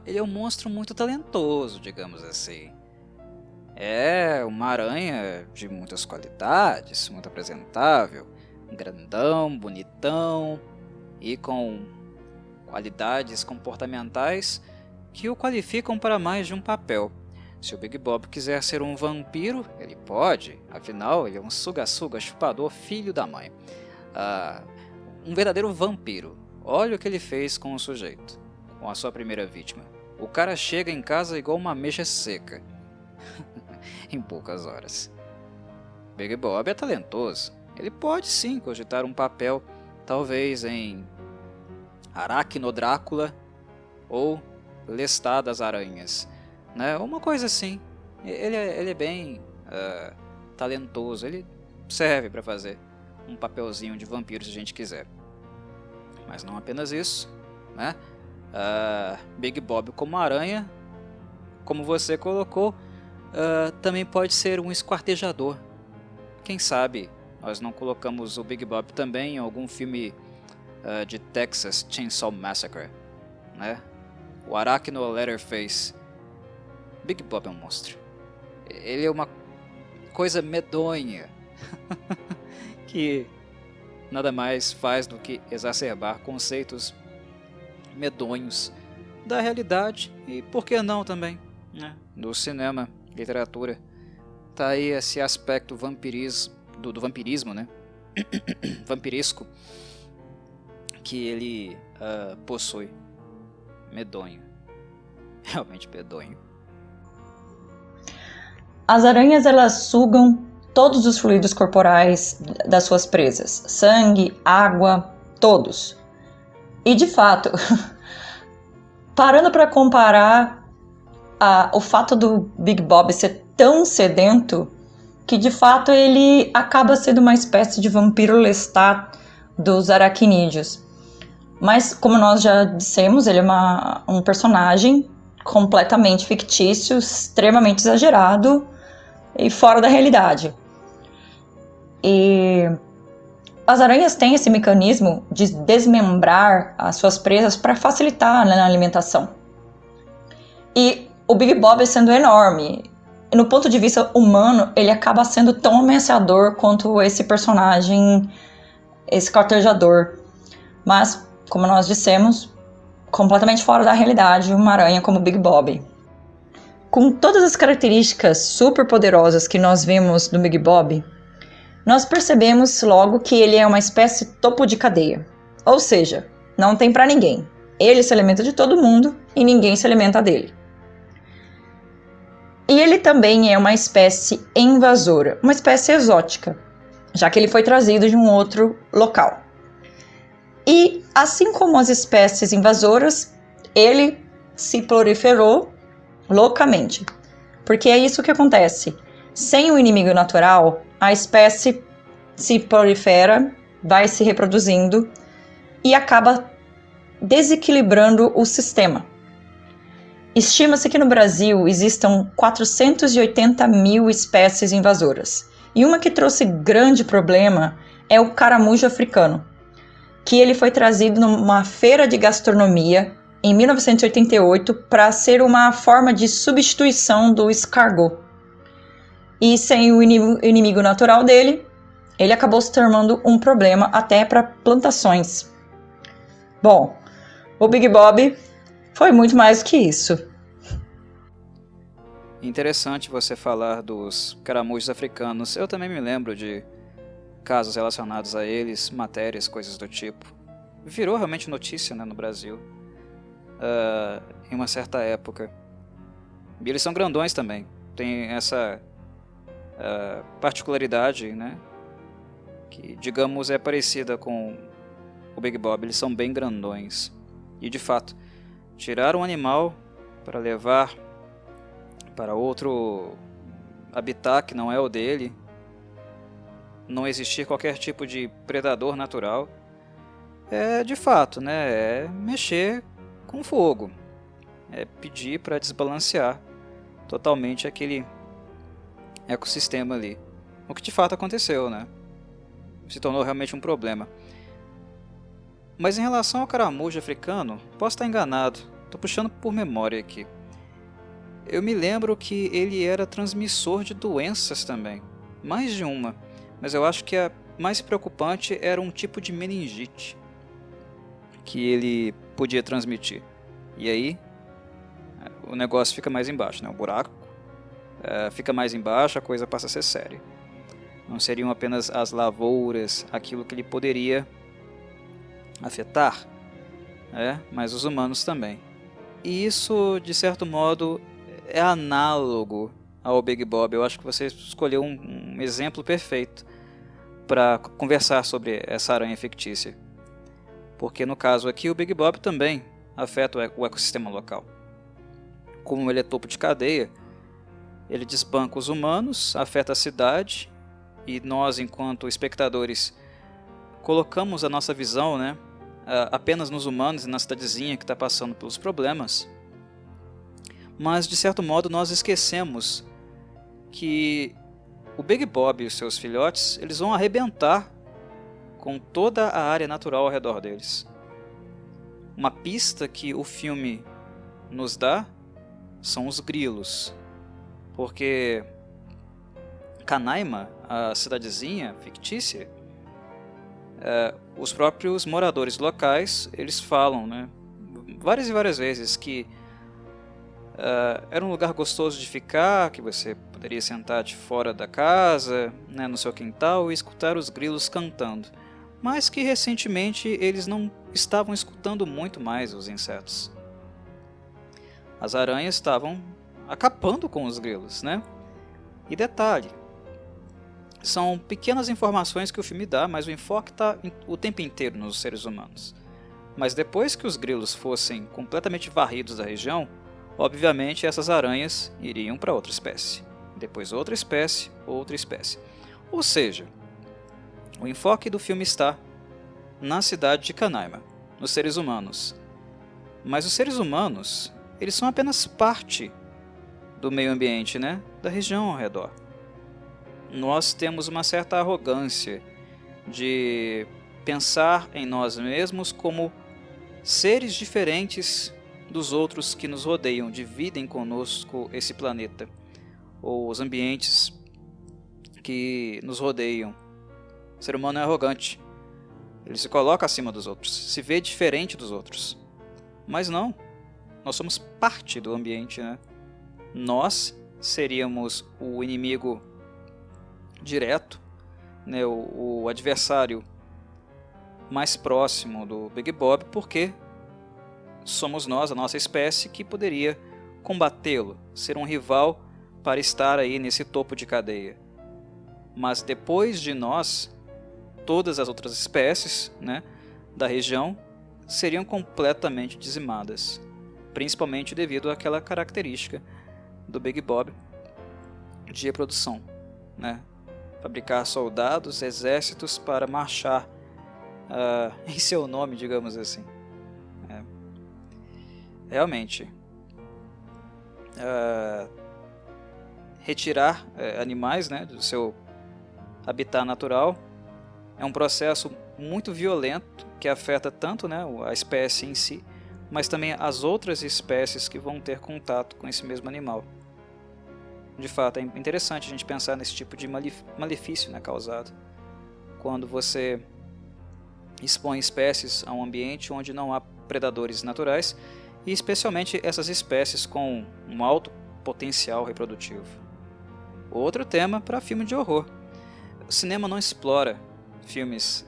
ele é um monstro muito talentoso, digamos assim. É uma aranha de muitas qualidades, muito apresentável, grandão, bonitão e com qualidades comportamentais que o qualificam para mais de um papel. Se o Big Bob quiser ser um vampiro, ele pode, afinal ele é um suga-suga chupador filho da mãe. Um verdadeiro vampiro. Olha o que ele fez com o sujeito, com a sua primeira vítima. O cara chega em casa igual uma ameixa seca, em poucas horas. Big Bob é talentoso. Ele pode sim cogitar um papel, talvez em Aracno Drácula ou Lestat das Aranhas, né? Uma coisa assim. Ele é bem talentoso. Ele serve para fazer um papelzinho de vampiro se a gente quiser. Mas não apenas isso, né? Big Bob como aranha como você colocou, também pode ser um esquartejador. Quem sabe nós não colocamos o Big Bob também em algum filme de Texas Chainsaw Massacre, né? O Arachno Leatherface. Big Bob é um monstro. Ele é uma coisa medonha que nada mais faz do que exacerbar conceitos medonhos da realidade e, por que não, também, né, do cinema, literatura. Tá aí esse aspecto do vampirismo, né? Vampiresco que ele possui. Medonho. Realmente medonho. As aranhas, elas sugam todos os fluidos corporais das suas presas. Sangue, água, todos. E de fato, parando para comparar o fato do Big Bob ser tão sedento, que de fato ele acaba sendo uma espécie de vampiro Lestat dos aracnídeos. Mas, como nós já dissemos, ele é um personagem completamente fictício, extremamente exagerado e fora da realidade. E as aranhas têm esse mecanismo de desmembrar as suas presas para facilitar, né, na alimentação. E o Big Bob, sendo enorme, no ponto de vista humano, ele acaba sendo tão ameaçador quanto esse personagem, esse cortejador. Mas, como nós dissemos, completamente fora da realidade, uma aranha como o Big Bob. Com todas as características super poderosas que nós vemos no Big Bob, nós percebemos logo que ele é uma espécie topo de cadeia. Ou seja, não tem para ninguém. Ele se alimenta de todo mundo e ninguém se alimenta dele. E ele também é uma espécie invasora, uma espécie exótica, já que ele foi trazido de um outro local. E, assim como as espécies invasoras, ele se proliferou loucamente. Porque é isso que acontece. Sem o inimigo natural, a espécie se prolifera, vai se reproduzindo e acaba desequilibrando o sistema. Estima-se que no Brasil existam 480 mil espécies invasoras. E uma que trouxe grande problema é o caramujo africano, que ele foi trazido numa feira de gastronomia em 1988 para ser uma forma de substituição do escargot. E sem o inimigo natural dele, ele acabou se tornando um problema até para plantações. Bom, o Big Bob foi muito mais que isso. Interessante você falar dos caramujos africanos. Eu também me lembro de casos relacionados a eles, matérias, coisas do tipo. Virou realmente notícia, né, no Brasil, em uma certa época. E eles são grandões também. Tem essa particularidade, né, que, digamos, é parecida com o Big Bob. Eles são bem grandões. E, de fato, tirar um animal para levar para outro habitat que não é o dele, não existir qualquer tipo de predador natural, é de fato, né, é mexer com fogo, é pedir para desbalancear totalmente aquele ecossistema ali. O que de fato aconteceu, né? Se tornou realmente um problema. Mas em relação ao caramujo africano, posso estar enganado, estou puxando por memória aqui. Eu me lembro que ele era transmissor de doenças também, mais de uma, mas eu acho que a mais preocupante era um tipo de meningite que ele podia transmitir. E aí o negócio fica mais embaixo, né? O buraco fica mais embaixo, a coisa passa a ser séria. Não seriam apenas as lavouras, aquilo que ele poderia afetar, mas os humanos também. E isso, de certo modo, é análogo ao Big Bob. Eu acho que você escolheu um exemplo perfeito para conversar sobre essa aranha fictícia. Porque no caso aqui o Big Bob também afeta o ecossistema local. Como ele é topo de cadeia, ele desbanca os humanos, afeta a cidade, e nós, enquanto espectadores, colocamos a nossa visão, né, apenas nos humanos e na cidadezinha que está passando pelos problemas. mas de certo modo nós esquecemos que o Big Bob e os seus filhotes, eles vão arrebentar com toda a área natural ao redor deles. Uma pista que o filme nos dá são os grilos, porque Canaima, a cidadezinha fictícia, os próprios moradores locais, eles falam, né, várias e várias vezes que era um lugar gostoso de ficar, que você poderia sentar de fora da casa, né, no seu quintal e escutar os grilos cantando, mas que recentemente eles não estavam escutando muito mais os insetos. As aranhas estavam acabando com os grilos, né? E detalhe, são pequenas informações que o filme dá, mas o enfoque está o tempo inteiro nos seres humanos. Mas depois que os grilos fossem completamente varridos da região, obviamente essas aranhas iriam para outra espécie. Depois outra espécie, outra espécie. Ou seja, o enfoque do filme está na cidade de Canaima, nos seres humanos. Mas os seres humanos, eles são apenas parte do meio ambiente, né? Da região ao redor. Nós temos uma certa arrogância de pensar em nós mesmos como seres diferentes dos outros que nos rodeiam, dividem conosco esse planeta, ou os ambientes que nos rodeiam. O ser humano é arrogante, ele se coloca acima dos outros, se vê diferente dos outros. Mas não, nós somos parte do ambiente, né? Nós seríamos o inimigo direto, né? o adversário mais próximo do Big Bob, porque somos nós, a nossa espécie, que poderia combatê-lo, ser um rival para estar aí nesse topo de cadeia. Mas depois de nós, todas as outras espécies, né, da região seriam completamente dizimadas, principalmente devido àquela característica do Big Bob de reprodução, né? Fabricar soldados, exércitos para marchar em seu nome, digamos assim. Realmente, retirar animais, né, do seu habitat natural é um processo muito violento que afeta tanto, né, a espécie em si, mas também as outras espécies que vão ter contato com esse mesmo animal. De fato, é interessante a gente pensar nesse tipo de malefício, né, causado quando você expõe espécies a um ambiente onde não há predadores naturais, e especialmente essas espécies com um alto potencial reprodutivo. Outro tema para filme de horror. O cinema não explora filmes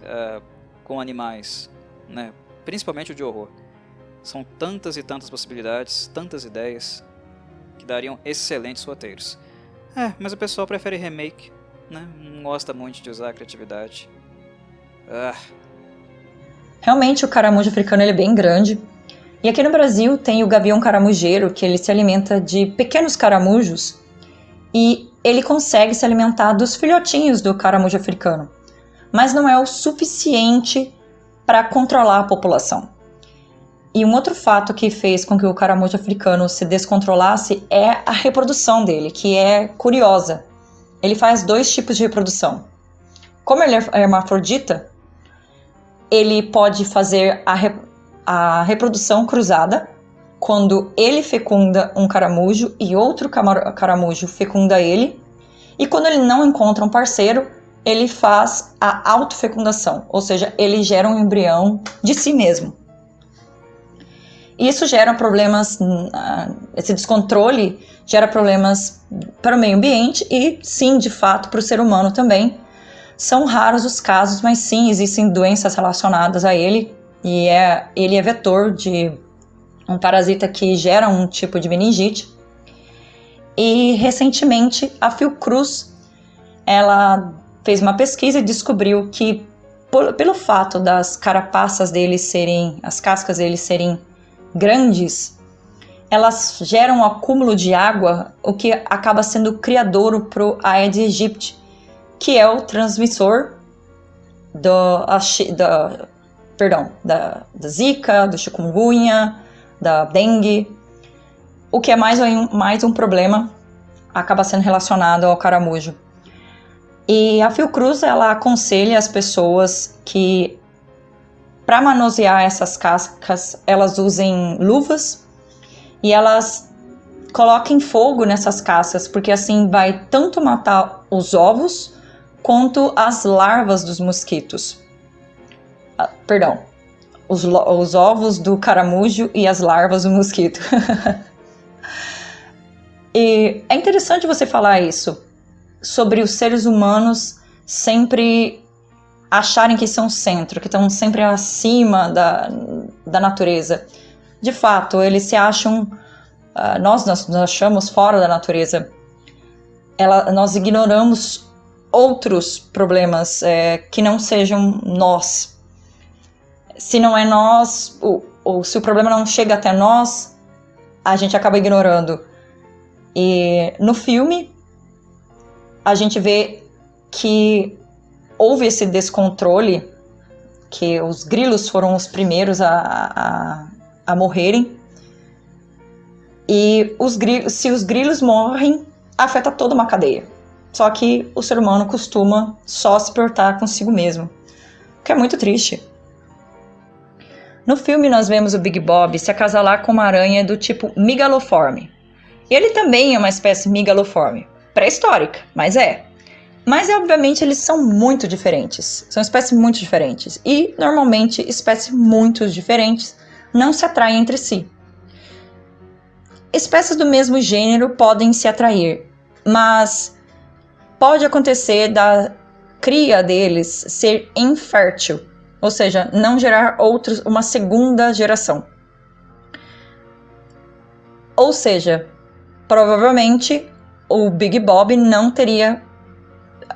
com animais, né? Principalmente o de horror. São tantas e tantas possibilidades, tantas ideias, que dariam excelentes roteiros. Mas o pessoal prefere remake, né? Não gosta muito de usar a criatividade. Realmente o caramujo africano ele é bem grande. E aqui no Brasil tem o gavião caramujeiro, que ele se alimenta de pequenos caramujos e ele consegue se alimentar dos filhotinhos do caramujo africano. Mas não é o suficiente para controlar a população. E um outro fato que fez com que o caramujo africano se descontrolasse é a reprodução dele, que é curiosa. Ele faz 2 tipos de reprodução. Como ele é hermafrodita, ele pode fazer a reprodução cruzada, quando ele fecunda um caramujo e outro caramujo fecunda ele, e quando ele não encontra um parceiro, ele faz a autofecundação, ou seja, ele gera um embrião de si mesmo. Isso gera problemas, esse descontrole gera problemas para o meio ambiente e sim, de fato, para o ser humano também. São raros os casos, mas sim, existem doenças relacionadas a ele, e ele é vetor de um parasita que gera um tipo de meningite. E recentemente a Fiocruz, ela fez uma pesquisa e descobriu que pelo fato das carapaças dele as cascas dele serem grandes, elas geram um acúmulo de água, o que acaba sendo criadouro para o Aedes aegypti, que é o transmissor da Zika, do chikungunya, da dengue. o que é mais um problema, acaba sendo relacionado ao caramujo. E a Fiocruz, ela aconselha as pessoas que, para manusear essas cascas, elas usem luvas e elas coloquem fogo nessas cascas, porque assim vai tanto matar os ovos quanto as larvas dos mosquitos. Perdão, os ovos do caramujo e as larvas do mosquito. E é interessante você falar isso, sobre os seres humanos sempre acharem que são o centro, que estão sempre acima da natureza. De fato, eles se acham, nós nos achamos fora da natureza. Nós ignoramos outros problemas que não sejam nós. Se não é nós, ou se o problema não chega até nós, a gente acaba ignorando. E no filme, a gente vê que houve esse descontrole, que os grilos foram os primeiros a morrerem. E se os grilos morrem, afeta toda uma cadeia. Só que o ser humano costuma só se importar consigo mesmo, o que é muito triste. No filme nós vemos o Big Bob se acasalar com uma aranha do tipo Megaloforme. Ele também é uma espécie Megaloforme, pré-histórica, mas obviamente eles são muito diferentes, são espécies muito diferentes. E normalmente espécies muito diferentes não se atraem entre si. Espécies do mesmo gênero podem se atrair, mas pode acontecer da cria deles ser infértil, ou seja, não gerar uma segunda geração. Ou seja, provavelmente o Big Bob não teria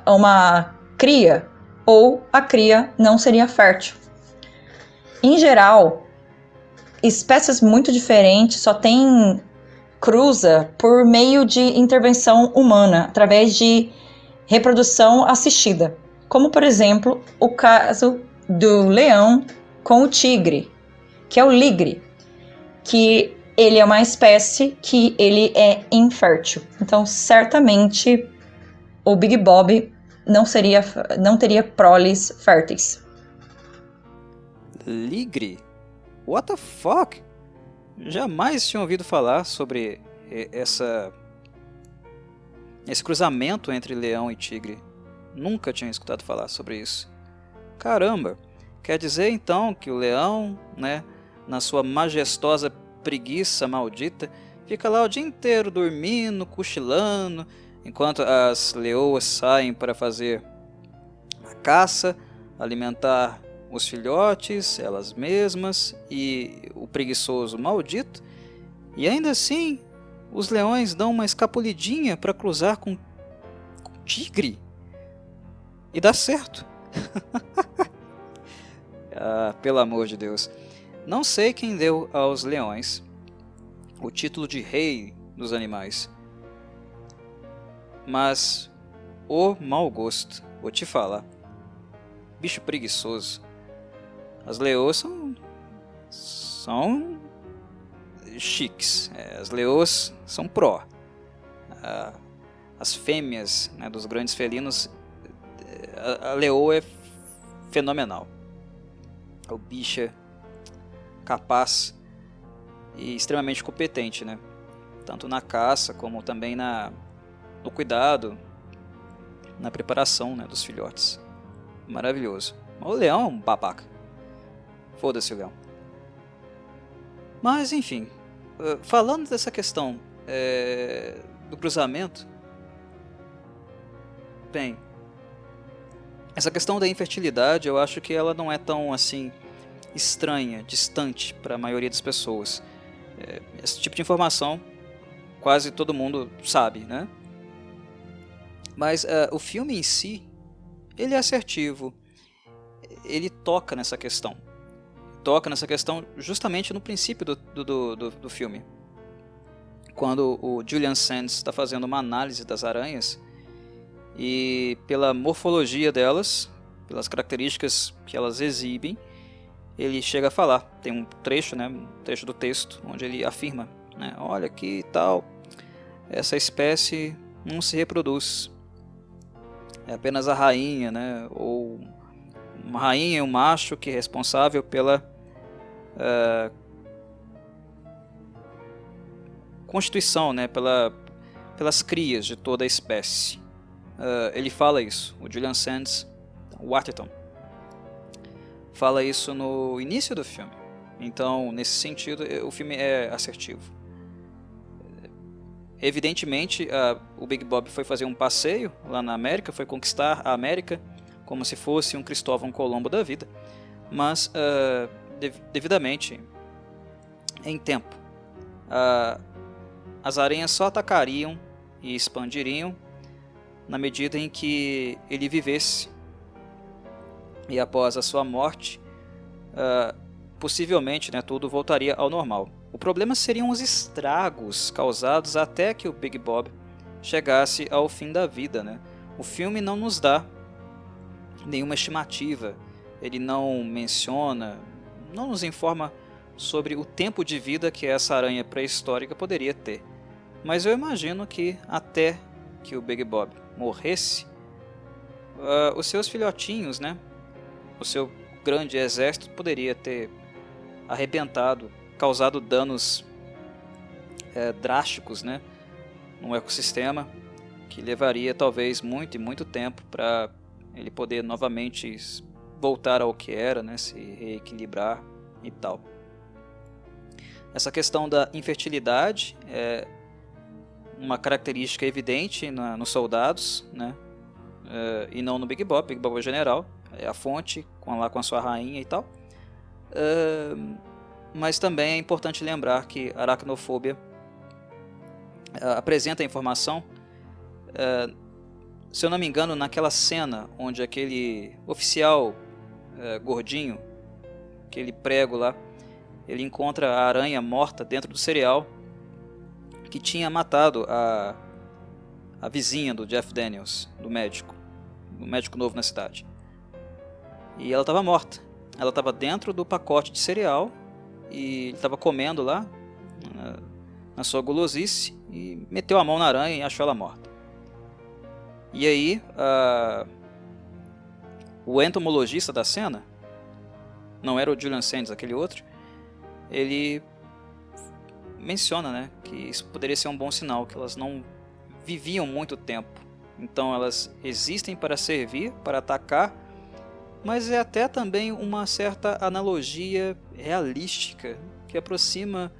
uma cria, ou a cria não seria fértil. Em geral, espécies muito diferentes só têm cruza por meio de intervenção humana, através de reprodução assistida, como por exemplo o caso do leão com o tigre, que é o ligre, que ele é uma espécie que ele é infértil. Então, certamente o Big Bob não teria proles férteis. Ligre? What the fuck? Jamais tinha ouvido falar sobre esse cruzamento entre leão e tigre. Nunca tinha escutado falar sobre isso. Caramba! Quer dizer então que o leão, né, na sua majestosa preguiça maldita, fica lá o dia inteiro dormindo, cochilando, enquanto as leoas saem para fazer a caça, alimentar os filhotes, elas mesmas e o preguiçoso maldito, e ainda assim os leões dão uma escapulidinha para cruzar com o tigre e dá certo. Ah, pelo amor de Deus. Não sei quem deu aos leões o título de rei dos animais, mas o mau gosto, vou te falar. Bicho preguiçoso. As leoas são chiques. As leoas são pró. As fêmeas, né, dos grandes felinos, a leoa é fenomenal. O bicho é capaz e extremamente competente, né? Tanto na caça como também no cuidado, na preparação, né, dos filhotes. Maravilhoso. O leão é um babaca. Foda-se o leão. Mas enfim, falando dessa questão do cruzamento, bem, essa questão da infertilidade eu acho que ela não é tão assim estranha, distante para a maioria das pessoas. Esse tipo de informação quase todo mundo sabe, né? Mas o filme em si, ele é assertivo, ele toca nessa questão. Justamente no princípio do filme. Quando o Julian Sands está fazendo uma análise das aranhas, e pela morfologia delas, pelas características que elas exibem, ele chega a falar. Tem um trecho do texto onde ele afirma né? Olha aqui e tal, essa espécie não se reproduz. É apenas a rainha, né? Ou uma rainha e um macho que é responsável pela constituição, né? Pelas crias de toda a espécie. Ele fala isso, o Julian Sands Waterton fala isso no início do filme. Então, nesse sentido, o filme é assertivo. Evidentemente, o Big Bob foi fazer um passeio lá na América, foi conquistar a América como se fosse um Cristóvão Colombo da vida, mas devidamente em tempo. As aranhas só atacariam e expandiriam na medida em que ele vivesse, e após a sua morte, possivelmente, né, tudo voltaria ao normal. O problema seriam os estragos causados até que o Big Bob chegasse ao fim da vida, né? O filme não nos dá nenhuma estimativa, ele não menciona, não nos informa sobre o tempo de vida que essa aranha pré-histórica poderia ter. Mas eu imagino que até que o Big Bob morresse, os seus filhotinhos, né, o seu grande exército poderia ter arrebentado, causado danos drásticos, né, no ecossistema, que levaria talvez muito e muito tempo para ele poder novamente voltar ao que era, né, se reequilibrar e tal. Essa questão da infertilidade é uma característica evidente nos soldados, né, e não no Big Bob. Big Bob é o general, é a fonte, com a sua rainha e tal. Mas também é importante lembrar que a aracnofobia apresenta a informação, se eu não me engano, naquela cena onde aquele oficial gordinho, aquele prego lá, ele encontra a aranha morta dentro do cereal que tinha matado a vizinha do Jeff Daniels, do médico novo na cidade. E ela estava morta. Ela estava dentro do pacote de cereal e ele estava comendo lá na sua gulosice e meteu a mão na aranha e achou ela morta. E aí o entomologista da cena, não era o Julian Sands, aquele outro, ele menciona, né, que isso poderia ser um bom sinal, que elas não viviam muito tempo. Então elas existem para servir, para atacar, mas é até também uma certa analogia realística que aproxima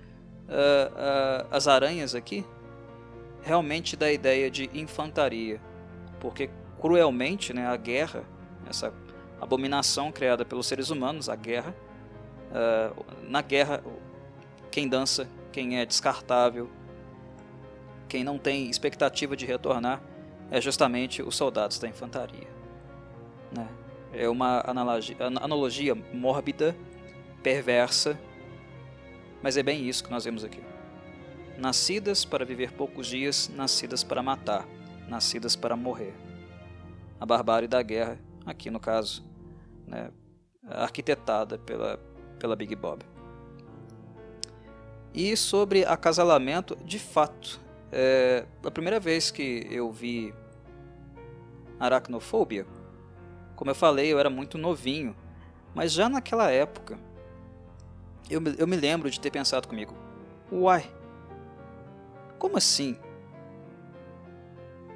as aranhas aqui realmente da ideia de infantaria, porque cruelmente, né, a guerra, essa abominação criada pelos seres humanos, a guerra, na guerra quem dança, quem é descartável, quem não tem expectativa de retornar, é justamente os soldados da infantaria, né? É uma analogia mórbida, perversa, mas é bem isso que nós vemos aqui. Nascidas para viver poucos dias, nascidas para matar, nascidas para morrer. A barbárie da guerra, aqui no caso, né, arquitetada pela Big Bob. E sobre acasalamento, de fato, a primeira vez que eu vi aracnofobia, como eu falei, eu era muito novinho, mas já naquela época eu me lembro de ter pensado comigo: uai, como assim?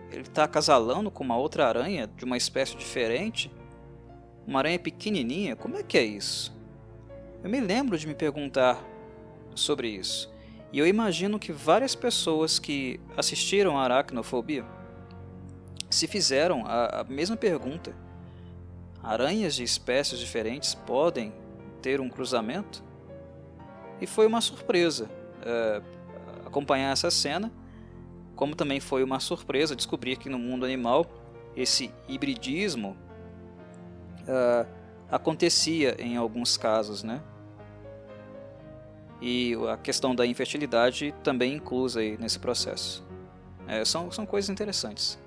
Ele está acasalando com uma outra aranha de uma espécie diferente? Uma aranha pequenininha? Como é que é isso? Eu me lembro de me perguntar sobre isso. E eu imagino que várias pessoas que assistiram a aracnofobia se fizeram a mesma pergunta. Aranhas de espécies diferentes podem ter um cruzamento? E foi uma surpresa acompanhar essa cena, como também foi uma surpresa descobrir que no mundo animal esse hibridismo acontecia em alguns casos, né? E a questão da infertilidade também inclusa aí nesse processo. São coisas interessantes.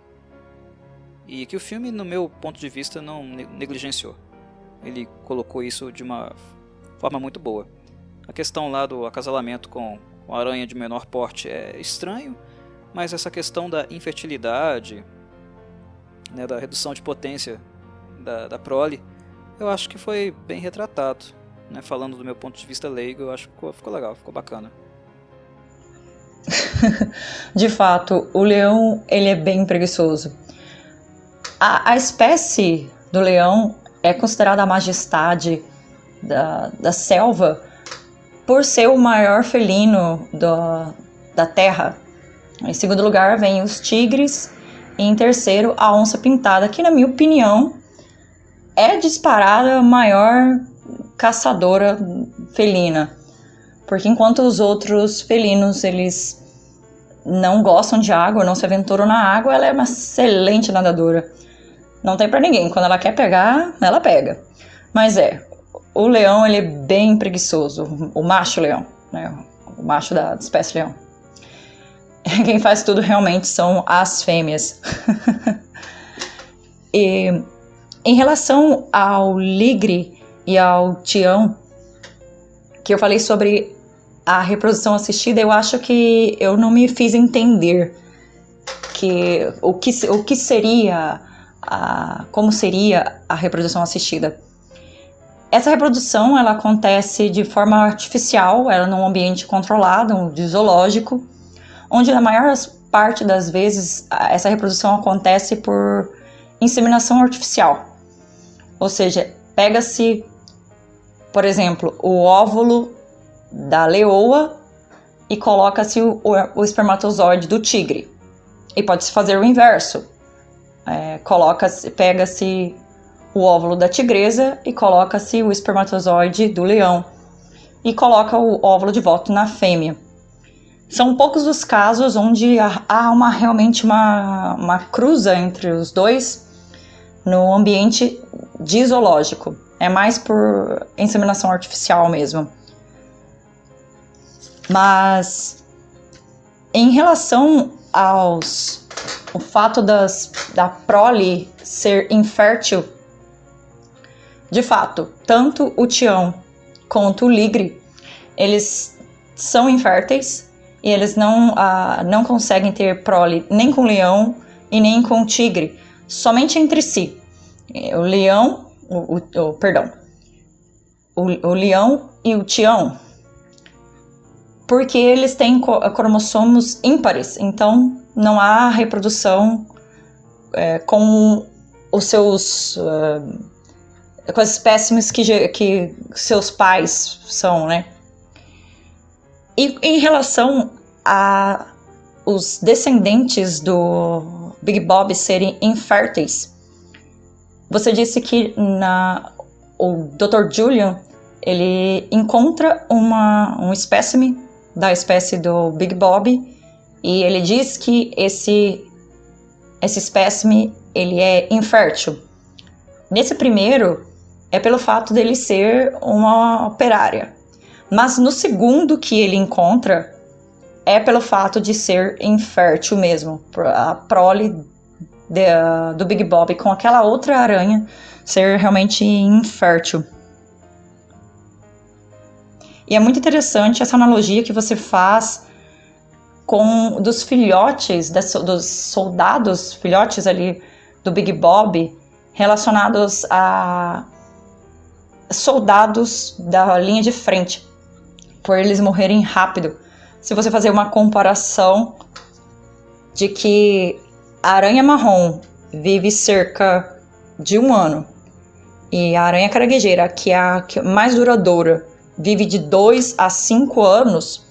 E que o filme, no meu ponto de vista, não negligenciou. Ele colocou isso de uma forma muito boa. A questão lá do acasalamento com uma aranha de menor porte é estranho, mas essa questão da infertilidade, né, da redução de potência da prole, eu acho que foi bem retratado, né? Falando do meu ponto de vista leigo, eu acho que ficou legal, ficou bacana. De fato, o leão ele é bem preguiçoso. A espécie do leão é considerada a majestade da selva por ser o maior felino da terra. Em segundo lugar vem os tigres e em terceiro a onça pintada, que na minha opinião é disparada a maior caçadora felina. Porque enquanto os outros felinos eles não gostam de água, não se aventuram na água, ela é uma excelente nadadora. Não tem pra ninguém, quando ela quer pegar, ela pega. Mas o leão ele é bem preguiçoso, o macho leão, né? O macho da espécie leão. Quem faz tudo realmente são as fêmeas. E em relação ao ligre e ao tião, que eu falei sobre a reprodução assistida, eu acho que eu não me fiz entender o que seria, como seria a reprodução assistida. Essa reprodução ela acontece de forma artificial, ela num ambiente controlado, de zoológico, onde na maior parte das vezes essa reprodução acontece por inseminação artificial. Ou seja, pega-se, por exemplo, o óvulo da leoa e coloca-se o espermatozoide do tigre. E pode-se fazer o inverso. Pega-se o óvulo da tigresa e coloca-se o espermatozoide do leão. E coloca o óvulo de volta na fêmea. São poucos os casos onde há realmente uma cruza entre os dois no ambiente de zoológico. É mais por inseminação artificial mesmo. Mas em relação ao fato da prole ser infértil, de fato, tanto o tião quanto o ligre, eles são inférteis e eles não conseguem ter prole nem com o leão e nem com o tigre, somente entre si. O leão e o tião, porque eles têm cromossomos ímpares, então não há reprodução com os seus com as espécimes que seus pais são, né? E em relação a os descendentes do Big Bob serem inférteis, você disse que o Dr. Julian ele encontra um espécime da espécie do Big Bob e ele diz que esse espécime ele é infértil. Nesse primeiro é pelo fato dele ser uma operária, mas no segundo que ele encontra é pelo fato de ser infértil mesmo, a prole do Big Bob com aquela outra aranha ser realmente infértil. E é muito interessante essa analogia que você faz dos filhotes, dos soldados, filhotes ali do Big Bob, relacionados a soldados da linha de frente, por eles morrerem rápido. Se você fazer uma comparação de que a aranha marrom vive cerca de 1 ano e a aranha caranguejeira, que é a mais duradoura, vive de 2 a 5 anos,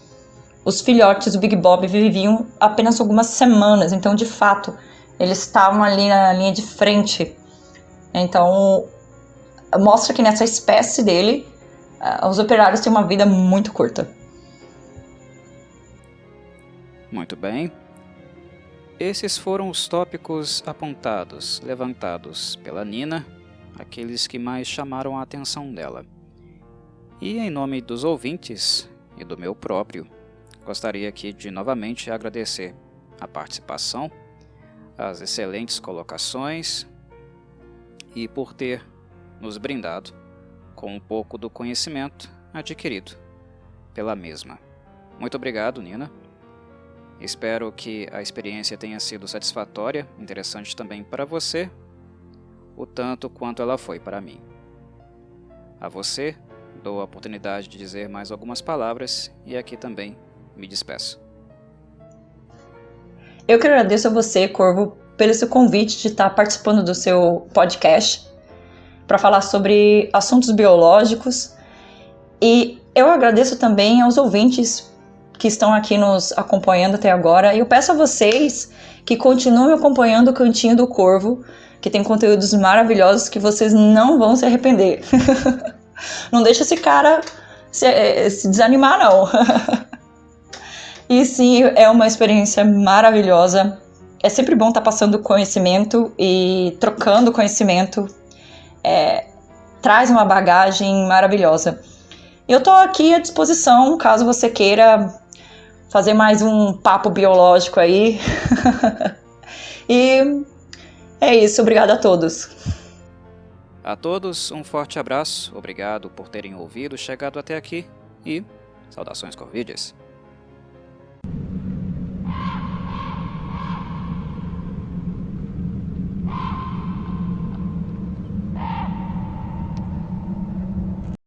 os filhotes do Big Bob viviam apenas algumas semanas. Então, de fato, eles estavam ali na linha de frente. Então, mostra que nessa espécie dele, os operários têm uma vida muito curta. Muito bem. Esses foram os tópicos apontados, levantados pela Nina, aqueles que mais chamaram a atenção dela. E em nome dos ouvintes e do meu próprio, gostaria aqui de novamente agradecer a participação, as excelentes colocações e por ter nos brindado com um pouco do conhecimento adquirido pela mesma. Muito obrigado, Nina. Espero que a experiência tenha sido satisfatória, interessante também para você, o tanto quanto ela foi para mim. A você, dou a oportunidade de dizer mais algumas palavras e aqui também me despeço. Eu que agradeço a você, Corvo, pelo seu convite de estar participando do seu podcast para falar sobre assuntos biológicos. E eu agradeço também aos ouvintes que estão aqui nos acompanhando até agora. E eu peço a vocês que continuem acompanhando o Cantinho do Corvo, que tem conteúdos maravilhosos que vocês não vão se arrepender. Não deixa esse cara se desanimar, não. E sim, é uma experiência maravilhosa. É sempre bom estar passando conhecimento e trocando conhecimento. Traz uma bagagem maravilhosa. Eu tô aqui à disposição, caso você queira fazer mais um papo biológico aí. E é isso, obrigada a todos. A todos, um forte abraço, obrigado por terem ouvido, chegado até aqui e saudações corvídeas.